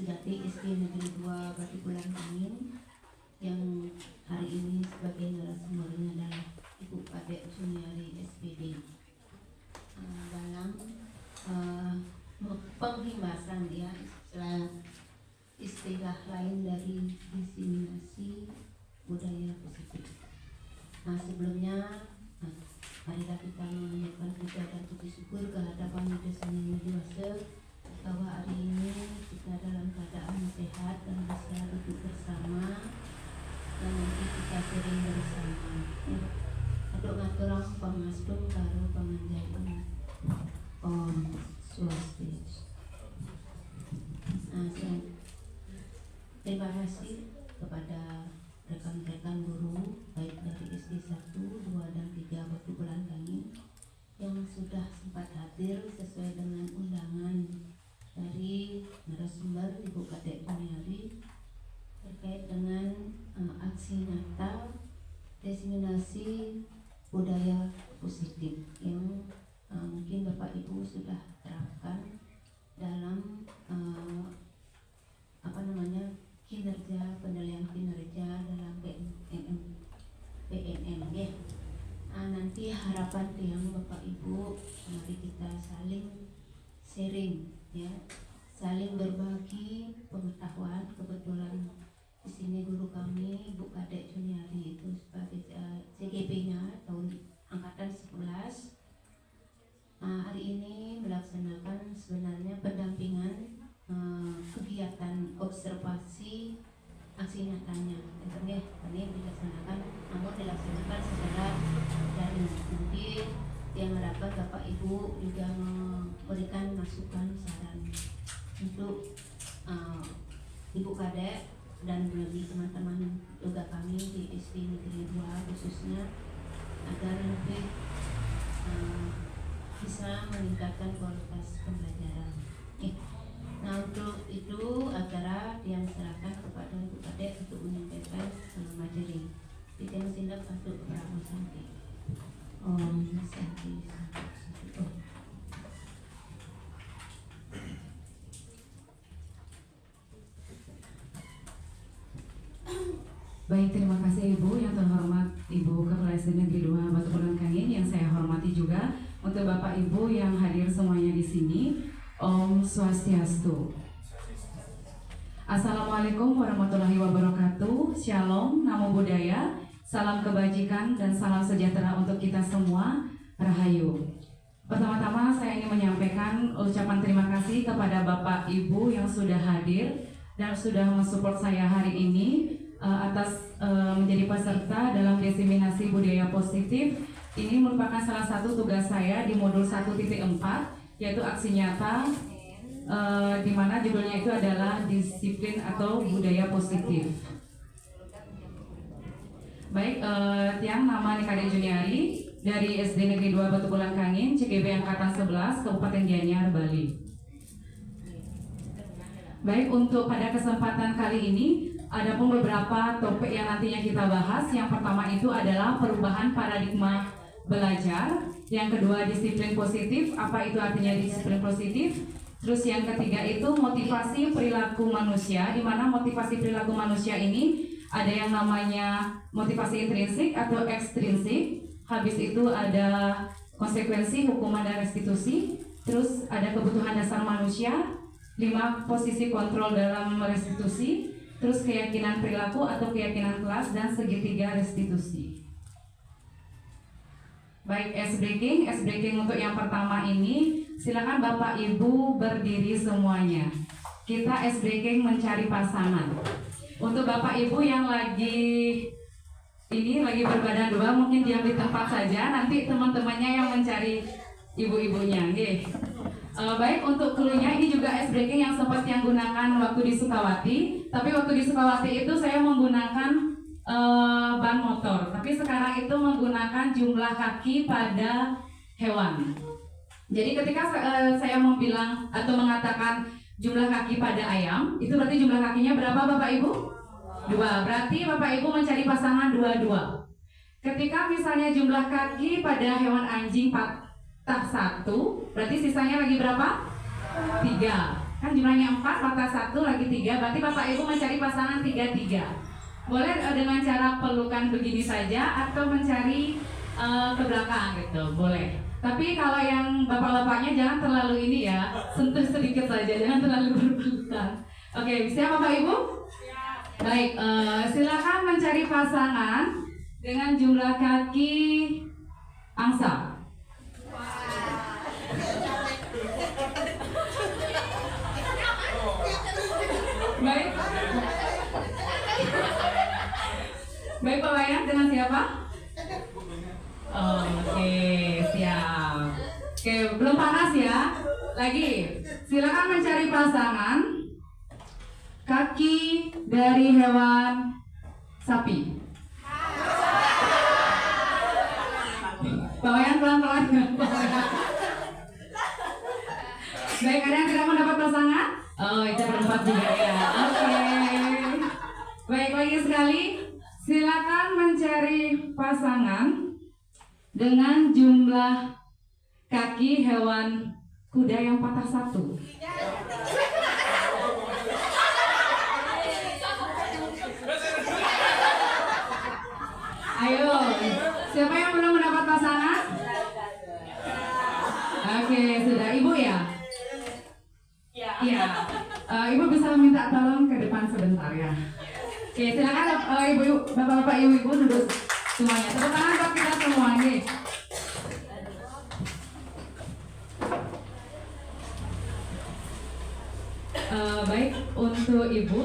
Sejati SD Negeri 2 Batu Bulan Angin, yang hari ini sebagai narasumbernya adalah Ibu Kadek Juniari SPD. Dalam penghimbasan ya, istilah lain dari diseminasi budaya positif. Sebelumnya marilah kita menunjukkan puja dan puji syukur ke hadapan Desa Yang Dewasa bahwa hari ini kita dalam keadaan sehat dan bisa duduk bersama dan nanti kita sering bersama. Untuk ngaturang pangastum karo panganjaian Om Swastiastu. Terima kasih kepada rekan-rekan guru baik dari SD 1, 2, dan 3 Batu Bulan Angin yang sudah sempat hadir sesuai dengan undangan dari narasumber Ibu Kadek Juniari terkait dengan aksi nyata diseminasi budaya positif yang mungkin Bapak Ibu sudah terapkan dalam kinerja, penilaian kinerja dalam PNM ya. Nanti harapan yang Bapak Ibu, mari kita saling sharing ya, saling berbagi pengetahuan. Kebetulan di sini guru kami Ibu Kadek Juniari itu sebagai CGP-nya tahun angkatan 11. Hari ini melaksanakan sebenarnya pendampingan kegiatan observasi aksi nyatanya, ini dilaksanakan, namun dilaksanakan secara daring. Nanti yang harapkan Bapak Ibu juga memberikan masukan saran untuk Ibu Kadek dan bagi teman-teman juga kami di SD Negeri 2 khususnya agar lebih bisa meningkatkan kualitas pembelajaran. Untuk itu acara yang serahkan kepada Ibu Kadek untuk menyampaikan materi. Kita silap untuk Pramu Santi. Om Santi. Baik, terima kasih Ibu. Yang terhormat Ibu Kepala SD Negeri 2 Batu Bulan Angin, yang saya hormati juga untuk Bapak Ibu yang hadir semuanya di sini. Om Swastiastu. Assalamualaikum warahmatullahi wabarakatuh. Shalom, namo buddhaya, salam kebajikan dan salam sejahtera untuk kita semua. Rahayu. Pertama-tama saya ingin menyampaikan ucapan terima kasih kepada Bapak Ibu yang sudah hadir dan sudah mensupport saya hari ini atas menjadi peserta dalam diseminasi budaya positif. Ini merupakan salah satu tugas saya di modul 1.4, yaitu aksi nyata, di mana judulnya itu adalah disiplin atau budaya positif. Baik, yang nama Kadek Juniari dari SD Negeri 2 Batu Bulan Angin, CGB Angkatan 11, Kabupaten Gianyar, Bali. Baik, untuk pada kesempatan kali ini ada pun beberapa topik yang nantinya kita bahas. Yang pertama itu adalah perubahan paradigma belajar. Yang kedua, disiplin positif. Apa itu artinya disiplin positif? Terus yang ketiga itu motivasi perilaku manusia, di mana motivasi perilaku manusia ini ada yang namanya motivasi intrinsik atau ekstrinsik. Habis itu ada konsekuensi, hukuman, dan restitusi. Terus ada kebutuhan dasar manusia, 5 posisi kontrol dalam restitusi. Terus keyakinan perilaku atau keyakinan kelas, dan segitiga restitusi. Baik, ice breaking untuk yang pertama ini, silakan Bapak Ibu berdiri semuanya. Kita ice breaking mencari pasangan. Untuk Bapak Ibu yang lagi berbadan dua, mungkin diam di tempat saja. Nanti teman-temannya yang mencari ibu-ibunya. Baik, untuk clue-nya ini juga ice breaking yang sempat yang gunakan waktu di Sukawati. Tapi waktu di Sukawati itu saya menggunakan ban motor, tapi sekarang itu menggunakan jumlah kaki pada hewan. Jadi ketika saya bilang atau mengatakan jumlah kaki pada ayam, itu berarti jumlah kakinya berapa Bapak Ibu? 2. Berarti Bapak Ibu mencari pasangan 2-2. Ketika misalnya jumlah kaki pada hewan anjing patah 1, berarti sisanya lagi berapa? 3. Kan jumlahnya 4, mata 1, lagi 3. Berarti Bapak Ibu mencari pasangan 3-3. Boleh dengan cara pelukan begini saja atau mencari ke belakang gitu, boleh. Tapi kalau yang bapak-bapaknya jangan terlalu ini ya, sentuh sedikit saja, jangan terlalu berpelukan. Oke, siap Bapak Ibu? Baik, silakan mencari pasangan dengan jumlah kaki angsa. Baik. Baik Pak Wayan, dengan siapa? Oke, siap. Oke, belum panas ya. Lagi, silakan mencari pasangan kaki dari hewan sapi. Pak Wayan pelan-pelan. Baik, ada yang tidak mendapat pasangan? Oh, itu berempat juga ya. Oke. Baik, lagi sekali. Silakan mencari pasangan dengan jumlah kaki hewan kuda yang patah 1. Ayo, siapa yang belum mendapat pasangan? Oke, sudah. Ibu ya? Iya. Ibu bisa minta tolong ke depan sebentar ya. Oke, silakan ibu, bapak-bapak, ibu-ibu duduk semuanya. Tepuk tangan buat kita semua nih. Baik, untuk ibu,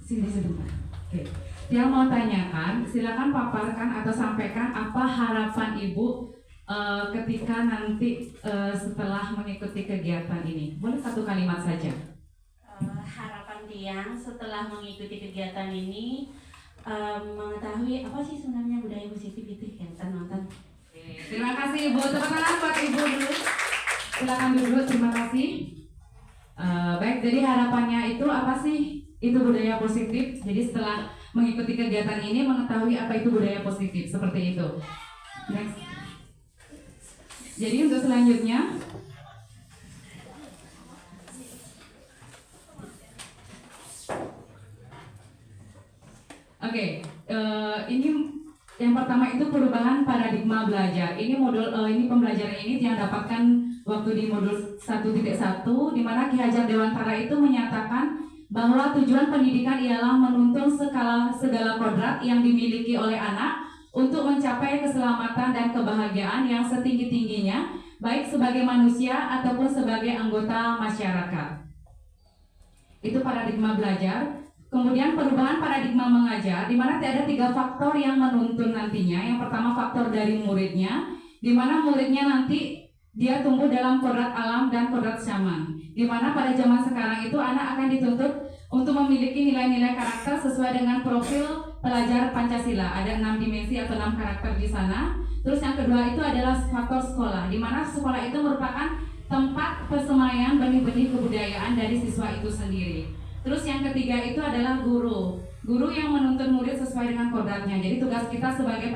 sini sebentar. Oke. Yang mau tanyakan, silakan paparkan atau sampaikan apa harapan ibu ketika nanti setelah mengikuti kegiatan ini. Boleh 1 kalimat saja. Harapan Tiang setelah mengikuti kegiatan ini mengetahui apa sih sebenarnya budaya positif itu yang kita nonton. Terima kasih Ibu. Tepuk tangan buat Ibu dulu. Silakan duduk. Terima kasih. Baik, jadi harapannya itu apa sih? Itu budaya positif. Jadi setelah mengikuti kegiatan ini mengetahui apa itu budaya positif, seperti itu. Next. Jadi untuk selanjutnya, oke, ini yang pertama itu perubahan paradigma belajar. Ini ini pembelajaran ini yang dapatkan waktu di modul 1.1, di mana Ki Hajar Dewantara itu menyatakan bahwa tujuan pendidikan ialah menuntun segala kodrat yang dimiliki oleh anak untuk mencapai keselamatan dan kebahagiaan yang setinggi-tingginya, baik sebagai manusia ataupun sebagai anggota masyarakat. Itu paradigma belajar. Kemudian perubahan paradigma mengajar, di mana ada 3 faktor yang menuntun nantinya. Yang pertama faktor dari muridnya, di mana muridnya nanti dia tumbuh dalam kodrat alam dan kodrat syaman. Di mana pada zaman sekarang itu anak akan dituntut untuk memiliki nilai-nilai karakter sesuai dengan profil pelajar Pancasila. Ada 6 dimensi atau 6 karakter di sana. Terus yang kedua itu adalah faktor sekolah, di mana sekolah itu merupakan tempat persemaian benih-benih kebudayaan dari siswa itu sendiri. Terus yang ketiga itu adalah guru yang menuntun murid sesuai dengan kodratnya. Jadi tugas kita sebagai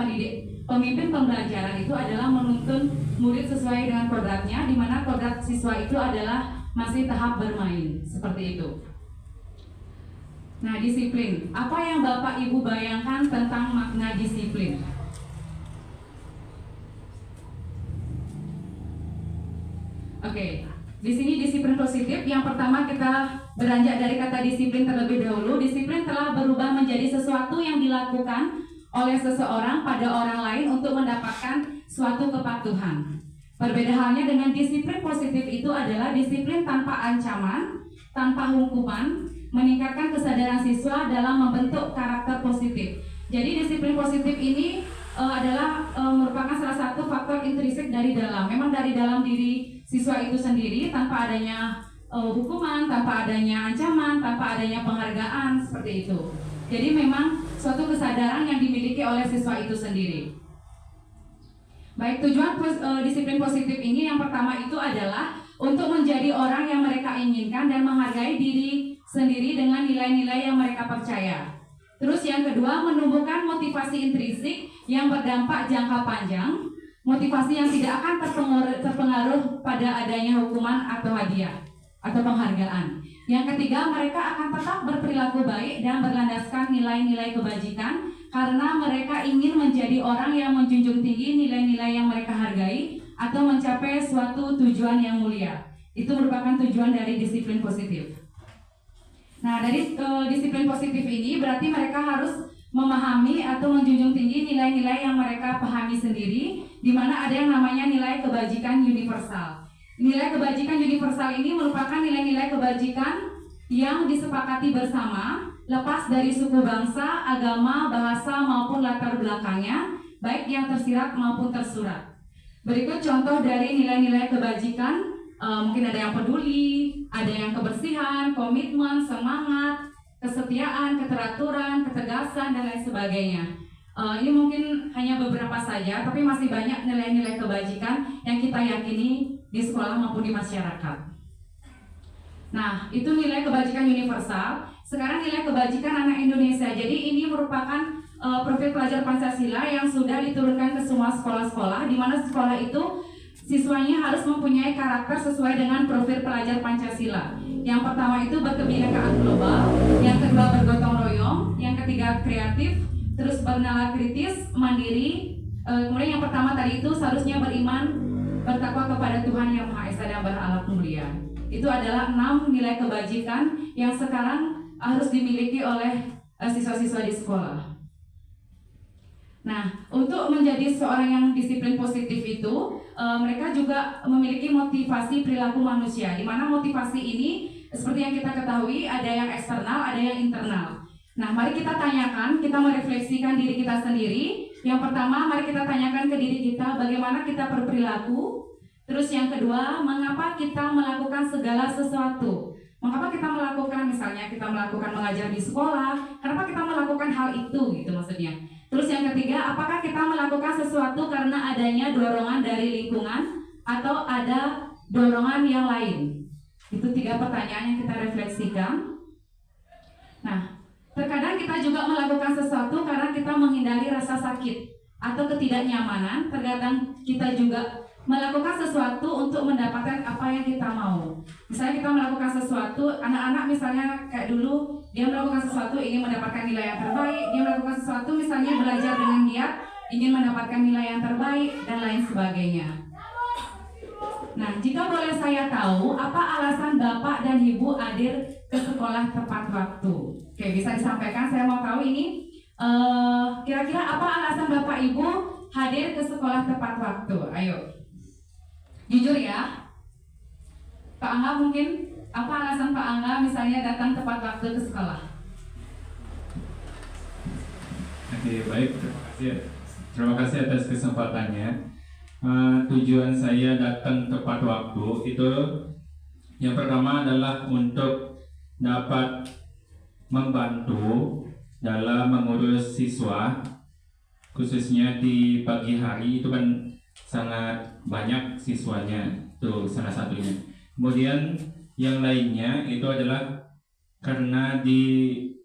pemimpin pembelajaran itu adalah menuntun murid sesuai dengan kodratnya, di mana kodrat siswa itu adalah masih tahap bermain, seperti itu. Nah, disiplin. Apa yang Bapak Ibu bayangkan tentang makna disiplin? Oke. Di sini disiplin positif. Yang pertama kita beranjak dari kata disiplin terlebih dahulu. Disiplin telah berubah menjadi sesuatu yang dilakukan oleh seseorang pada orang lain untuk mendapatkan suatu kepatuhan. Berbeda halnya dengan disiplin positif itu adalah disiplin tanpa ancaman, tanpa hukuman, meningkatkan kesadaran siswa dalam membentuk karakter positif. Jadi disiplin positif ini adalah merupakan salah satu faktor intrinsik dari dalam. Memang dari dalam diri siswa itu sendiri, tanpa adanya hukuman, tanpa adanya ancaman, tanpa adanya penghargaan, seperti itu. Jadi memang suatu kesadaran yang dimiliki oleh siswa itu sendiri. Baik, tujuan disiplin positif ini yang pertama itu adalah untuk menjadi orang yang mereka inginkan dan menghargai diri sendiri dengan nilai-nilai yang mereka percaya. Terus yang kedua, menumbuhkan motivasi intrinsik yang berdampak jangka panjang, motivasi yang tidak akan terpengaruh pada adanya hukuman atau hadiah atau penghargaan. Yang ketiga, mereka akan tetap berperilaku baik dan berlandaskan nilai-nilai kebajikan karena mereka ingin menjadi orang yang menjunjung tinggi nilai-nilai yang mereka hargai atau mencapai suatu tujuan yang mulia. Itu merupakan tujuan dari disiplin positif. Nah, dari disiplin positif ini berarti mereka harus memahami atau menjunjung tinggi nilai-nilai yang mereka pahami sendiri, di mana ada yang namanya nilai kebajikan universal. Nilai kebajikan universal ini merupakan nilai-nilai kebajikan yang disepakati bersama, lepas dari suku bangsa, agama, bahasa, maupun latar belakangnya, baik yang tersirat maupun tersurat. Berikut contoh dari nilai-nilai kebajikan, mungkin ada yang peduli, ada yang kebersihan, komitmen, semangat, kesetiaan, keteraturan, ketegasan, dan lain sebagainya. Ini mungkin hanya beberapa saja, tapi masih banyak nilai-nilai kebajikan yang kita yakini di sekolah maupun di masyarakat. Nah, itu nilai kebajikan universal. Sekarang nilai kebajikan anak Indonesia. Jadi ini merupakan profil pelajar Pancasila yang sudah diturunkan ke semua sekolah-sekolah, di mana sekolah itu siswanya harus mempunyai karakter sesuai dengan profil pelajar Pancasila. Yang pertama itu berkebinekaan global, yang kedua bergotong royong, yang ketiga kreatif, terus bernalar kritis, mandiri. Kemudian yang pertama tadi itu seharusnya beriman, bertakwa kepada Tuhan Yang Maha Esa dan berakhlak mulia. Itu adalah 6 nilai kebajikan yang sekarang harus dimiliki oleh siswa-siswa di sekolah. Nah, untuk menjadi seorang yang disiplin positif itu, mereka juga memiliki motivasi perilaku manusia, di mana motivasi ini seperti yang kita ketahui ada yang eksternal, ada yang internal. Nah, mari kita tanyakan, kita merefleksikan diri kita sendiri. Yang pertama, mari kita tanyakan ke diri kita bagaimana kita berperilaku. Terus yang kedua, mengapa kita melakukan segala sesuatu? Mengapa kita melakukan, misalnya kita melakukan mengajar di sekolah, kenapa kita melakukan hal itu gitu maksudnya. Terus yang ketiga, apakah kita melakukan sesuatu karena adanya dorongan dari lingkungan atau ada dorongan yang lain? Itu 3 pertanyaan yang kita refleksikan. Nah, terkadang kita juga melakukan sesuatu karena kita menghindari rasa sakit atau ketidaknyamanan. Terkadang kita juga melakukan sesuatu untuk mendapatkan apa yang kita mau. Misalnya kita melakukan sesuatu, anak-anak misalnya kayak dulu, dia melakukan sesuatu ingin mendapatkan nilai yang terbaik, dia melakukan sesuatu misalnya belajar dengan giat, ingin mendapatkan nilai yang terbaik, dan lain sebagainya. Nah, jika boleh saya tahu, apa alasan Bapak dan Ibu hadir ke sekolah tepat waktu? Oke, bisa disampaikan, saya mau tahu ini, kira-kira apa alasan Bapak Ibu hadir ke sekolah tepat waktu? Ayo. Jujur ya, Pak Angga mungkin, apa alasan Pak Angga misalnya datang tepat waktu ke sekolah? Oke, baik, terima kasih atas kesempatannya. Tujuan saya datang tepat waktu itu yang pertama adalah untuk dapat membantu dalam mengurus siswa, khususnya di pagi hari itu kan sangat banyak siswanya, itu salah satunya. Kemudian yang lainnya itu adalah karena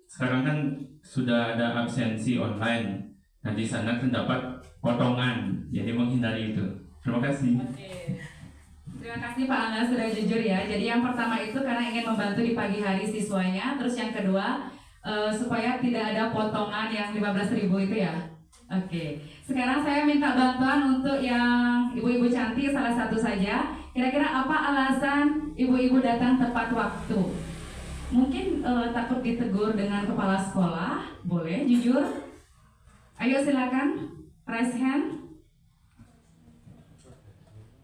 sekarang kan sudah ada absensi online. Nah, di sana terdapat potongan, jadi menghindari itu. Terima kasih. Oke. Terima kasih Pak Angga sudah jujur ya. Jadi yang pertama itu karena ingin membantu di pagi hari siswanya. Terus yang kedua supaya tidak ada potongan yang 15.000 itu ya. Oke, sekarang saya minta bantuan untuk yang ibu-ibu cantik salah satu saja. Kira-kira apa alasan ibu-ibu datang tepat waktu? Mungkin takut ditegur dengan kepala sekolah, boleh jujur. Ayo silakan, raise hand.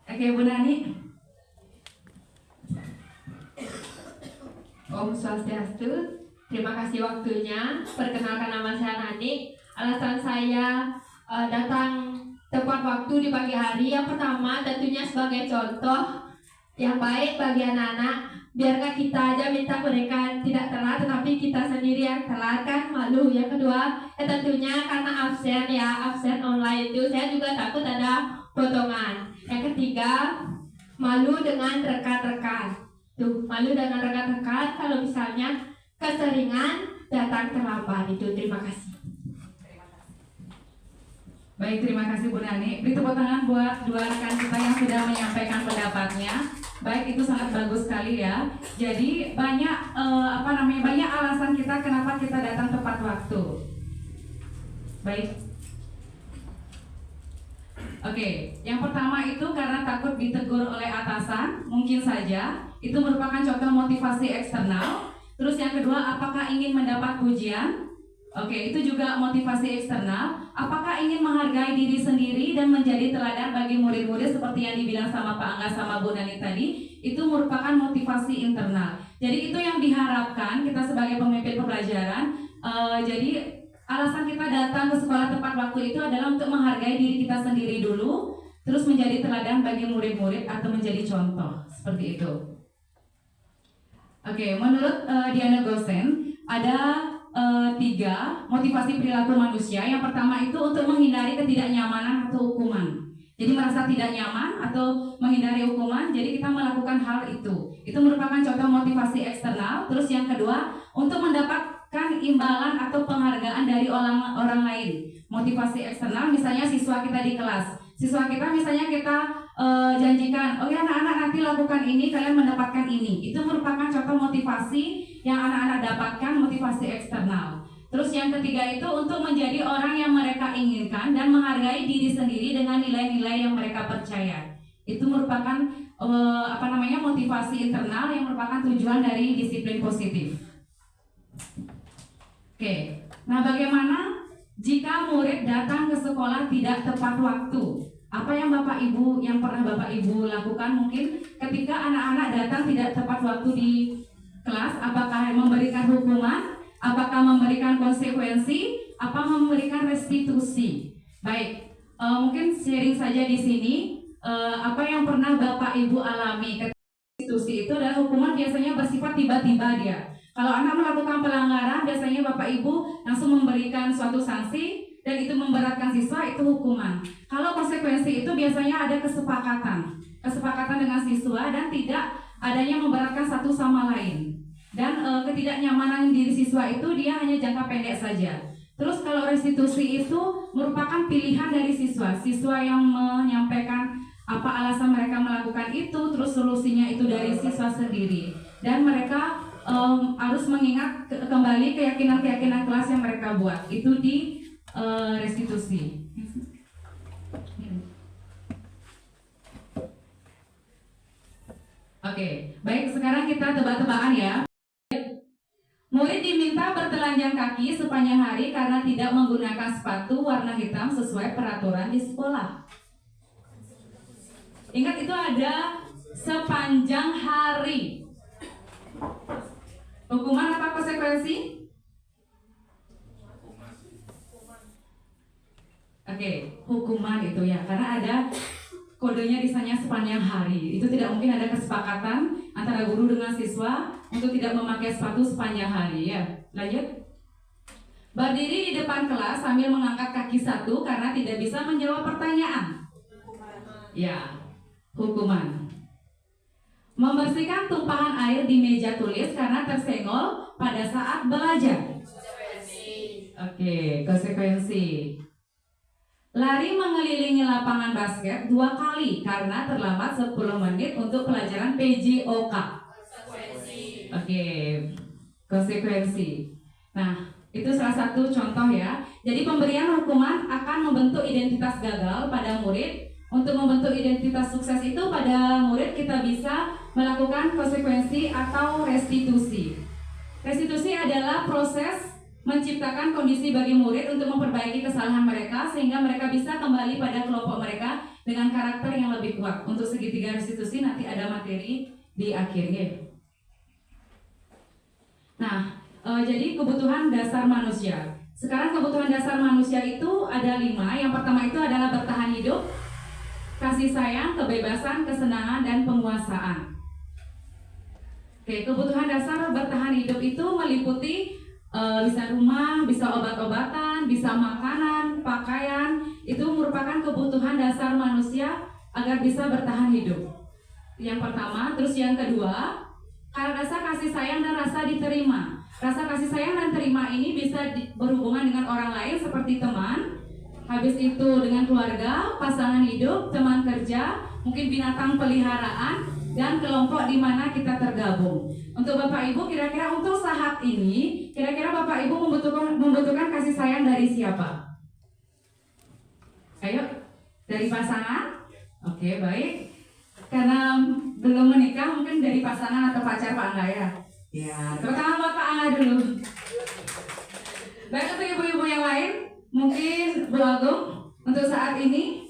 Oke, Bu Nani. Om Swastiastu, terima kasih waktunya. Perkenalkan, nama saya Nani. Alasan saya datang tepat waktu di pagi hari, yang pertama tentunya sebagai contoh yang baik bagi anak-anak. Biarkan kita aja minta mereka tidak telat, tetapi kita sendiri yang telat kan malu. Yang kedua, tentunya karena absen online itu saya juga takut ada potongan. Yang ketiga, malu dengan rekan-rekan. Tuh, malu dengan rekan-rekan kalau misalnya keseringan datang terlambat itu. Terima kasih. Baik, terima kasih Bu Nani. Beri tepuk tangan buat 2 rekan kita yang sudah menyampaikan pendapatnya. Baik, itu sangat bagus sekali ya. Jadi banyak banyak alasan kita kenapa kita datang tepat waktu. Baik. Oke, yang pertama itu karena takut ditegur oleh atasan, mungkin saja. Itu merupakan contoh motivasi eksternal. Terus yang kedua, apakah ingin mendapat pujian? Oke, itu juga motivasi eksternal. Apakah ingin menghargai diri sendiri dan menjadi teladan bagi murid-murid seperti yang dibilang sama Pak Angga sama Bu Nani tadi? Itu merupakan motivasi internal. Jadi itu yang diharapkan kita sebagai pemimpin pembelajaran. Jadi alasan kita datang ke sekolah tepat waktu itu adalah untuk menghargai diri kita sendiri dulu, terus menjadi teladan bagi murid-murid atau menjadi contoh, seperti itu. Oke, menurut Diana Gosen ada 3 motivasi perilaku manusia. Yang pertama itu untuk menghindari ketidaknyamanan atau hukuman. Jadi merasa tidak nyaman atau menghindari hukuman, jadi kita melakukan hal itu. Itu merupakan contoh motivasi eksternal. Terus yang kedua, untuk mendapatkan imbalan atau penghargaan dari orang lain. Motivasi eksternal, misalnya siswa kita di kelas. Siswa kita misalnya kita janjikan, oh ya anak-anak nanti lakukan ini, kalian mendapatkan ini. Itu merupakan contoh motivasi yang anak-anak dapatkan, motivasi eksternal. Terus yang ketiga itu untuk menjadi orang yang mereka inginkan dan menghargai diri sendiri dengan nilai-nilai yang mereka percaya. Itu merupakan motivasi internal yang merupakan tujuan dari disiplin positif. Oke, nah bagaimana jika murid datang ke sekolah tidak tepat waktu? Apa yang pernah Bapak Ibu lakukan mungkin ketika anak-anak datang tidak tepat waktu di kelas? Apakah memberikan hukuman? Apakah memberikan konsekuensi? Apa memberikan restitusi? Baik, mungkin sharing saja di sini. Apa yang pernah Bapak Ibu alami ketika restitusi itu adalah hukuman biasanya bersifat tiba-tiba dia. Kalau anak melakukan pelanggaran, biasanya Bapak Ibu langsung memberikan suatu sanksi dan itu memberatkan siswa, itu hukuman. Kalau konsekuensi itu biasanya ada kesepakatan dengan siswa dan tidak adanya memberatkan satu sama lain. Dan ketidaknyamanan diri siswa itu dia hanya jangka pendek saja. Terus kalau restitusi itu merupakan pilihan dari siswa yang menyampaikan apa alasan mereka melakukan itu, terus solusinya itu dari siswa sendiri. Dan mereka harus mengingat kembali keyakinan kelas yang mereka buat. Itu di restitusi. Oke, baik, sekarang kita tebak-tebakan ya. Murid diminta bertelanjang kaki sepanjang hari karena tidak menggunakan sepatu warna hitam sesuai peraturan di sekolah. Ingat, itu ada sepanjang hari. Hukuman apa konsekuensi? Oke, hukuman itu ya, karena ada kodenya disanya sepanjang hari. Itu tidak mungkin ada kesepakatan antara guru dengan siswa untuk tidak memakai sepatu sepanjang hari ya. Lanjut. Berdiri di depan kelas sambil mengangkat kaki satu karena tidak bisa menjawab pertanyaan. Ya, hukuman. Membersihkan tumpahan air di meja tulis karena tersenggol pada saat belajar. Oke, konsekuensi. Lari mengelilingi lapangan basket 2 kali karena terlambat 10 menit untuk pelajaran PJOK. Oke, konsekuensi. Nah, itu salah satu contoh ya. Jadi pemberian hukuman akan membentuk identitas gagal pada murid. Untuk membentuk identitas sukses itu pada murid kita bisa melakukan konsekuensi atau restitusi. Restitusi adalah proses menciptakan kondisi bagi murid untuk memperbaiki kesalahan mereka sehingga mereka bisa kembali pada kelompok mereka dengan karakter yang lebih kuat. Untuk segitiga restitusi nanti ada materi di akhirnya. Nah, jadi kebutuhan dasar manusia. Sekarang kebutuhan dasar manusia itu ada 5. Yang pertama itu adalah bertahan hidup, kasih sayang, kebebasan, kesenangan, dan penguasaan. Oke, kebutuhan dasar bertahan hidup itu meliputi bisa rumah, bisa obat-obatan, bisa makanan, pakaian. Itu merupakan kebutuhan dasar manusia agar bisa bertahan hidup. Yang pertama, terus yang kedua, rasa kasih sayang dan rasa diterima. Rasa kasih sayang dan terima ini bisa berhubungan dengan orang lain seperti teman, habis itu dengan keluarga, pasangan hidup, teman kerja, mungkin binatang peliharaan, dan kelompok di mana kita tergabung. Untuk Bapak Ibu, kira-kira untuk saat ini, kira-kira Bapak Ibu membutuhkan kasih sayang dari siapa? Ayo, dari pasangan? Oke, baik. Karena belum menikah, mungkin dari pasangan atau pacar Pak Angga ya? Ya, terutama buat Pak Angga dulu. Baik, untuk ibu-ibu yang lain, mungkin Bu Agung, untuk saat ini,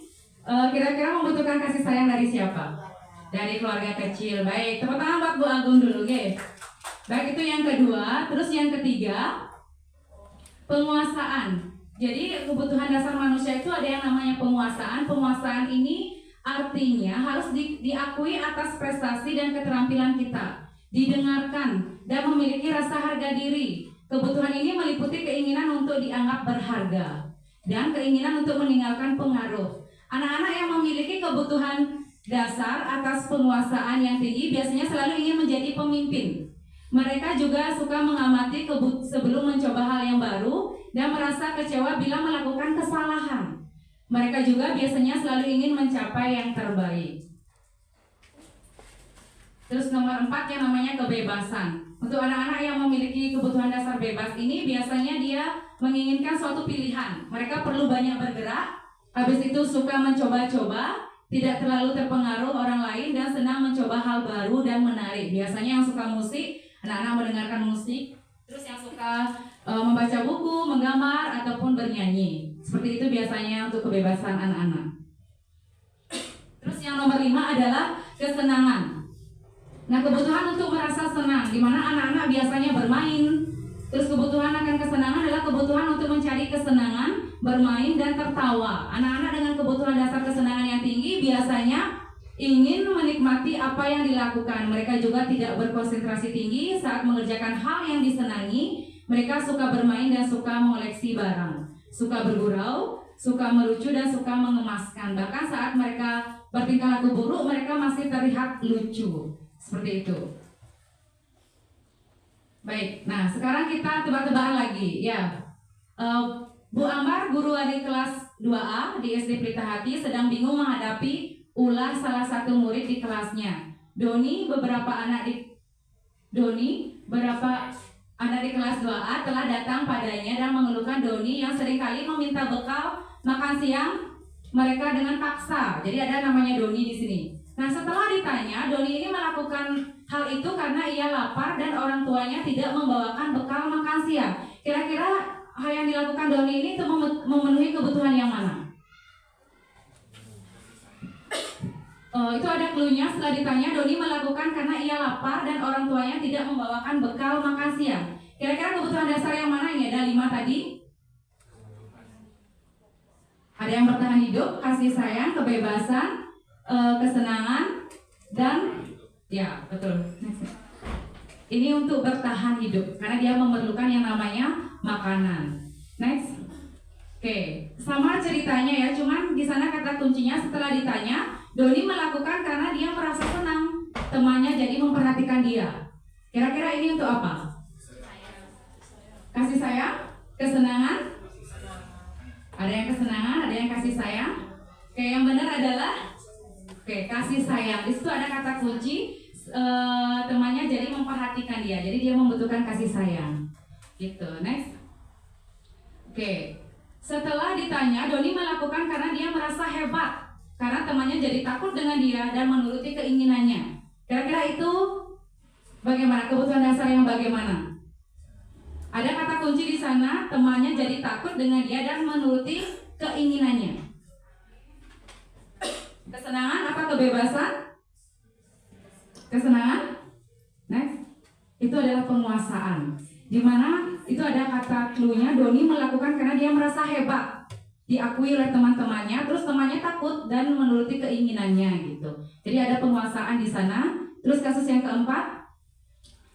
kira-kira membutuhkan kasih sayang dari siapa? Dari keluarga kecil. Baik, tepuk tangan buat Bu Agung dulu, oke? Baik, itu yang kedua. Terus yang ketiga, penguasaan. Jadi kebutuhan dasar manusia itu ada yang namanya penguasaan. Penguasaan ini artinya harus diakui atas prestasi dan keterampilan kita, didengarkan dan memiliki rasa harga diri. Kebutuhan ini meliputi keinginan untuk dianggap berharga dan keinginan untuk meninggalkan pengaruh. Anak-anak yang memiliki kebutuhan dasar atas penguasaan yang tinggi biasanya selalu ingin menjadi pemimpin. Mereka juga suka mengamati sebelum mencoba hal yang baru dan merasa kecewa bila melakukan kesalahan. Mereka juga biasanya selalu ingin mencapai yang terbaik. Terus nomor 4 yang namanya kebebasan. Untuk anak-anak yang memiliki kebutuhan dasar bebas ini biasanya dia menginginkan suatu pilihan. Mereka perlu banyak bergerak, habis itu suka mencoba-coba, tidak terlalu terpengaruh orang lain dan senang mencoba hal baru dan menarik. Biasanya yang suka musik, anak-anak mendengarkan musik. Terus yang suka membaca buku, menggambar, ataupun bernyanyi. Seperti itu biasanya untuk kebebasan anak-anak. Terus yang nomor 5 adalah kesenangan. Nah, kebutuhan untuk merasa senang, di mana anak-anak biasanya bermain. Terus kebutuhan akan kesenangan adalah kebutuhan untuk mencari kesenangan, bermain, dan tertawa. Anak-anak dengan kebutuhan dasar kesenangan yang tinggi biasanya ingin menikmati apa yang dilakukan. Mereka juga tidak berkonsentrasi tinggi saat mengerjakan hal yang disenangi. Mereka suka bermain dan suka mengoleksi barang, suka bergurau, suka melucu, dan suka mengemaskan. Bahkan saat mereka bertingkah laku buruk, mereka masih terlihat lucu. Seperti itu. Baik, nah sekarang kita tebak-tebakan lagi. Ya, Bu Ambar, guru adik kelas 2A di SD Pelita Hati, sedang bingung menghadapi ulah salah satu murid di kelasnya. Beberapa anak di kelas 2A telah datang padanya dan mengeluhkan Doni yang seringkali meminta bekal makan siang mereka dengan paksa. Jadi ada namanya Doni di sini. Nah, setelah ditanya, Doni ini melakukan hal itu karena ia lapar dan orang tuanya tidak membawakan bekal makan siang. Kira-kira hal yang dilakukan Doni ini untuk memenuhi kebutuhan yang mana? Itu ada cluenya. Setelah ditanya, Doni melakukan karena ia lapar dan orang tuanya tidak membawakan bekal makan siang. Kira-kira kebutuhan dasar yang mana ini? Ada 5 tadi. Ada yang bertahan hidup, kasih sayang, kebebasan, kesenangan, dan ya betul. Ini untuk bertahan hidup karena dia memerlukan yang namanya makanan. Next. Oke, sama ceritanya ya, cuman di sana kata kuncinya setelah ditanya, Doni melakukan karena dia merasa senang temannya jadi memperhatikan dia. Kira-kira ini untuk apa? Kasih sayang, kesenangan. Ada yang kesenangan, ada yang kasih sayang. Oke, yang benar adalah kasih sayang. Di situ ada kata kunci, temannya jadi memperhatikan dia. Jadi dia membutuhkan kasih sayang. Gitu. Next. Oke. Setelah ditanya, Doni melakukan karena dia merasa hebat. Karena temannya jadi takut dengan dia dan menuruti keinginannya. Kira-kira itu bagaimana? Kebutuhan dasar yang bagaimana? Ada kata kunci di sana, temannya jadi takut dengan dia dan menuruti keinginannya. Kesenangan apa kebebasan? Kesenangan? Next. Itu adalah penguasaan. Di mana itu ada kata cluenya, Doni melakukan karena dia merasa hebat, diakui oleh teman-temannya, terus temannya takut dan menuruti keinginannya gitu. Jadi ada penguasaan di sana. Terus kasus yang keempat,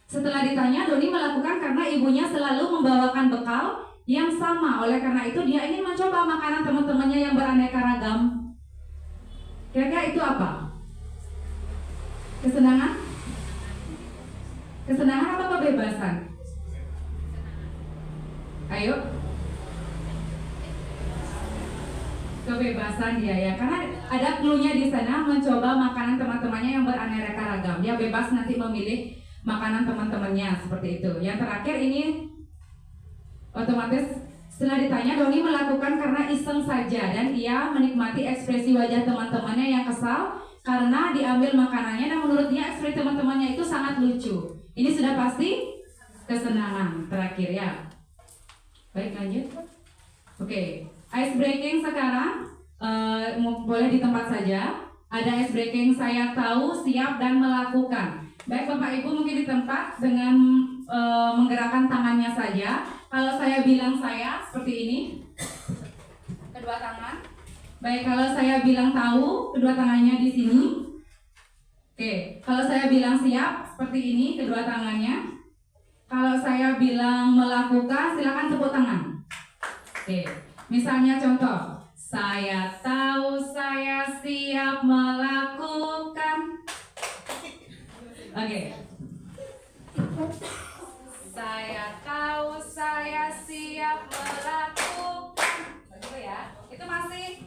setelah ditanya, Doni melakukan karena ibunya selalu membawakan bekal yang sama. Oleh karena itu dia ingin mencoba makanan teman-temannya yang beraneka ragam. Kira-kira itu apa? Kesenangan? Kesenangan apa kebebasan? Ayo. Kebebasan dia ya, karena ada clue-nya di sana, mencoba makanan teman-temannya yang beraneka ragam. Dia bebas nanti memilih makanan teman-temannya seperti itu. Yang terakhir ini otomatis setelah ditanya, Doni melakukan karena iseng saja dan ia menikmati ekspresi wajah teman-temannya yang kesal karena diambil makanannya, dan menurut dia ekspresi teman-temannya itu sangat lucu. Ini sudah pasti kesenangan. Terakhir ya. Baik, lanjut. Oke, ice breaking sekarang boleh di tempat saja. Ada ice breaking saya tahu, siap, dan melakukan. Baik Bapak Ibu mungkin di tempat dengan menggerakkan tangannya saja. Kalau saya bilang saya seperti ini, kedua tangan. Baik, kalau saya bilang tahu, kedua tangannya di sini. Oke, kalau saya bilang siap seperti ini, kedua tangannya. Kalau saya bilang melakukan, silakan tepuk tangan. Oke, misalnya contoh, saya tahu saya siap melakukan. Oke. Saya tahu saya siap melakukan. Begitu ya. Itu masih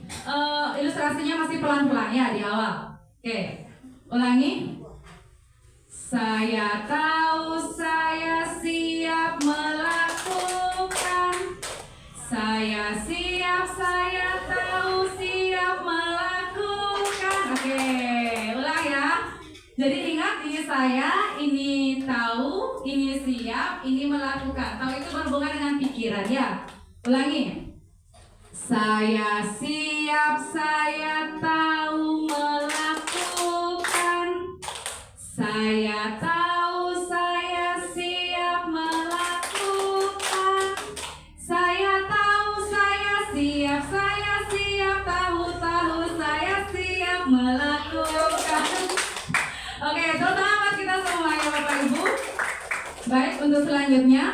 ilustrasinya masih pelan-pelan ya di awal. Oke. Ulangi. Saya tahu saya siap melakukan. Saya siap, saya tahu siap melakukan. Oke, ulang ya. Jadi ingat, ini saya, ini tahu, ini siap, ini melakukan. Tahu itu berhubungan dengan pikiran ya. Ulangi. Saya siap, saya tahu melakukan. Saya tahu saya siap melakukan. Saya tahu saya siap tahu saya siap melakukan. Oke, selamat kita semua ya Bapak Ibu. Baik, untuk selanjutnya.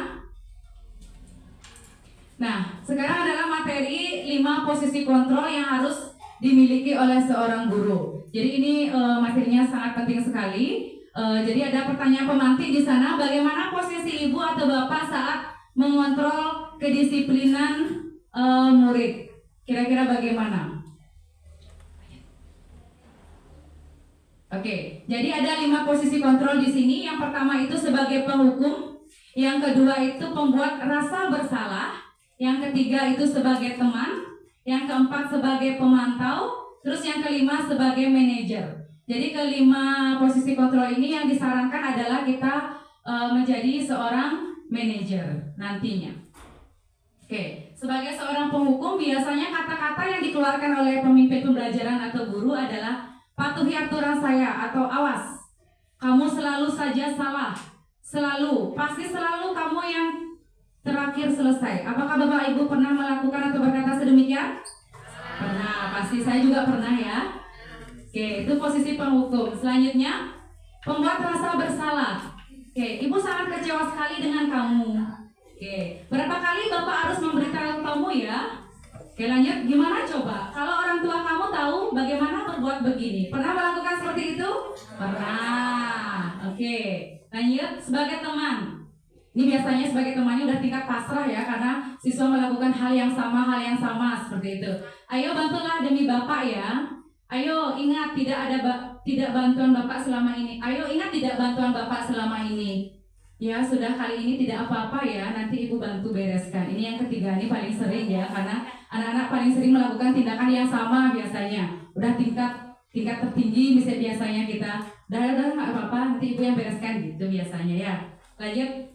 Nah, sekarang adalah materi 5 posisi kontrol yang harus dimiliki oleh seorang guru. Jadi ini materinya sangat penting sekali. Jadi ada pertanyaan pemantik di sana, bagaimana posisi ibu atau bapak saat mengontrol kedisiplinan murid? Kira-kira bagaimana? Oke, jadi ada 5 posisi kontrol di sini. Yang pertama itu sebagai penghukum, yang kedua itu pembuat rasa bersalah, yang ketiga itu sebagai teman, yang keempat sebagai pemantau, terus yang kelima sebagai manajer. Jadi kelima posisi kontrol ini yang disarankan adalah kita menjadi seorang manajer nantinya. Oke, sebagai seorang penghukum biasanya kata-kata yang dikeluarkan oleh pemimpin pembelajaran atau guru adalah patuhi aturan saya atau awas. Kamu selalu saja salah. Selalu, pasti selalu kamu yang terakhir selesai. Apakah Bapak Ibu pernah melakukan atau berkata sedemikian? Pernah, pasti saya juga pernah ya. Oke, itu posisi penghukum. Selanjutnya, pembuat rasa bersalah. Oke, ibu sangat kecewa sekali dengan kamu. Oke, berapa kali Bapak harus memberitahu kamu ya? Oke, lanjut. Gimana coba? Kalau orang tua kamu tahu bagaimana berbuat begini, pernah melakukan seperti itu? Pernah. Oke, lanjut. Sebagai teman. Ini biasanya sebagai temannya udah tingkat pasrah ya, karena siswa melakukan hal yang sama seperti itu. Ayo bantulah demi Bapak ya. Ayo ingat tidak bantuan Bapak selama ini. Ayo ingat tidak bantuan Bapak selama ini. Ya sudah, kali ini tidak apa-apa ya, nanti Ibu bantu bereskan. Ini yang ketiga, ini paling sering ya, karena anak-anak paling sering melakukan tindakan yang sama biasanya. Udah tingkat tertinggi biasanya kita. Udah nggak apa-apa, nanti Ibu yang bereskan gitu biasanya ya. Lanjut.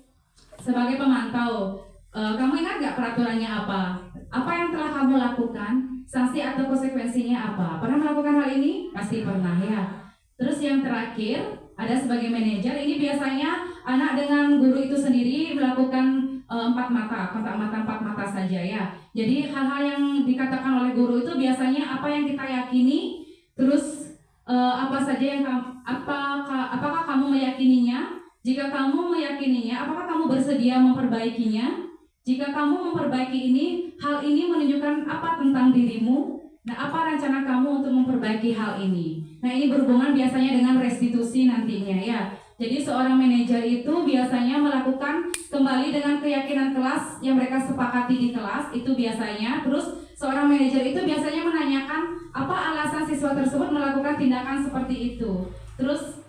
Sebagai pemantau, kamu ingat nggak peraturannya apa? Apa yang telah kamu lakukan? Sanksi atau konsekuensinya apa? Pernah melakukan hal ini? Pasti pernah ya. Terus yang terakhir, ada sebagai manajer. Ini biasanya anak dengan guru itu sendiri melakukan 4 mata, kontak mata 4 mata saja ya. Jadi hal-hal yang dikatakan oleh guru itu biasanya apa yang kita yakini, terus apa saja yang apakah kamu meyakininya? Jika kamu meyakininya, apakah kamu bersedia memperbaikinya? Jika kamu memperbaiki ini, hal ini menunjukkan apa tentang dirimu? Nah, apa rencana kamu untuk memperbaiki hal ini? Nah, ini berhubungan biasanya dengan restitusi nantinya ya. Jadi seorang manajer itu biasanya melakukan kembali dengan keyakinan kelas yang mereka sepakati di kelas itu biasanya. Terus seorang manajer itu biasanya menanyakan apa alasan siswa tersebut melakukan tindakan seperti itu. Terus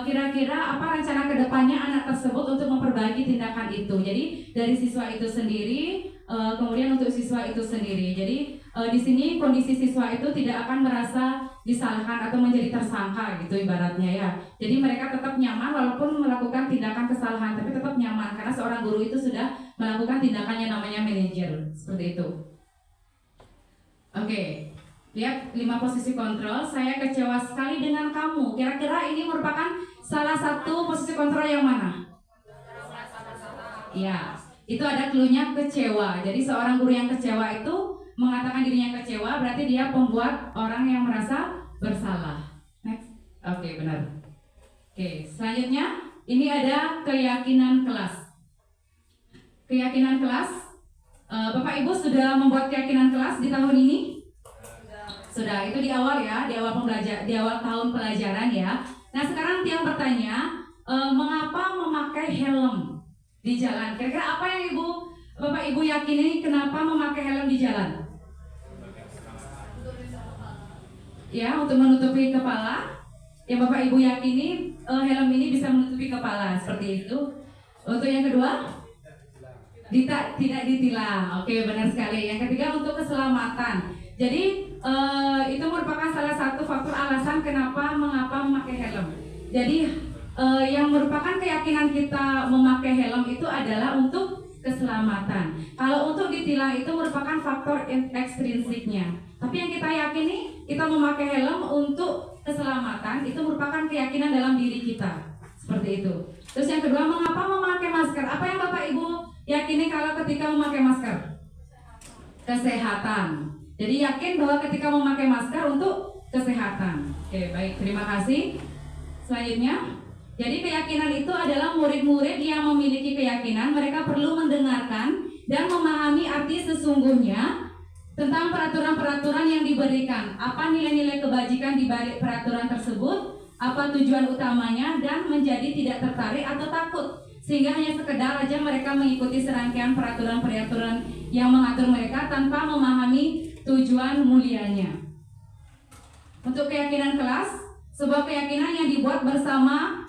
kira-kira apa rencana kedepannya anak tersebut untuk memperbaiki tindakan itu. Jadi dari siswa itu sendiri, kemudian untuk siswa itu sendiri. Jadi di sini kondisi siswa itu tidak akan merasa disalahkan atau menjadi tersangka gitu ibaratnya ya. Jadi mereka tetap nyaman walaupun melakukan tindakan kesalahan, tapi tetap nyaman karena seorang guru itu sudah melakukan tindakan yang namanya manajer seperti itu. Oke. Lihat 5 posisi kontrol. Saya kecewa sekali dengan kamu. Kira-kira ini merupakan salah satu posisi kontrol yang mana? Ya, itu ada clue-nya kecewa. Jadi seorang guru yang kecewa itu mengatakan dirinya kecewa, berarti dia pembuat orang yang merasa bersalah. Next. Oke, benar. Oke, selanjutnya ini ada keyakinan kelas. Keyakinan kelas. Bapak Ibu sudah membuat keyakinan kelas di tahun ini? Sudah, itu di awal ya, di awal tahun pelajaran ya. Nah sekarang Tiang bertanya, mengapa memakai helm di jalan? Kira-kira apa yang Bapak Ibu yakini kenapa memakai helm di jalan? Ya, untuk menutupi kepala. Yang Bapak Ibu yakini helm ini bisa menutupi kepala, seperti itu. Untuk yang kedua? Tidak ditilang. Oke, benar sekali. Yang ketiga untuk keselamatan. Jadi itu merupakan salah satu faktor alasan mengapa memakai helm. Jadi yang merupakan keyakinan kita memakai helm itu adalah untuk keselamatan. Kalau untuk ditilang itu merupakan faktor ekstrinsiknya. Tapi yang kita yakini kita memakai helm untuk keselamatan itu merupakan keyakinan dalam diri kita. Seperti itu. Terus yang kedua, mengapa memakai masker? Apa yang Bapak Ibu yakini kalau ketika memakai masker? Kesehatan. Jadi yakin bahwa ketika memakai masker untuk kesehatan. Oke, baik, terima kasih. Selanjutnya, jadi keyakinan itu adalah murid-murid yang memiliki keyakinan mereka perlu mendengarkan dan memahami arti sesungguhnya tentang peraturan-peraturan yang diberikan. Apa nilai-nilai kebajikan di balik peraturan tersebut, apa tujuan utamanya, dan menjadi tidak tertarik atau takut. Sehingga hanya sekedar aja mereka mengikuti serangkaian peraturan-peraturan yang mengatur mereka tanpa memahami tujuan mulianya. Untuk keyakinan kelas, sebuah keyakinan yang dibuat bersama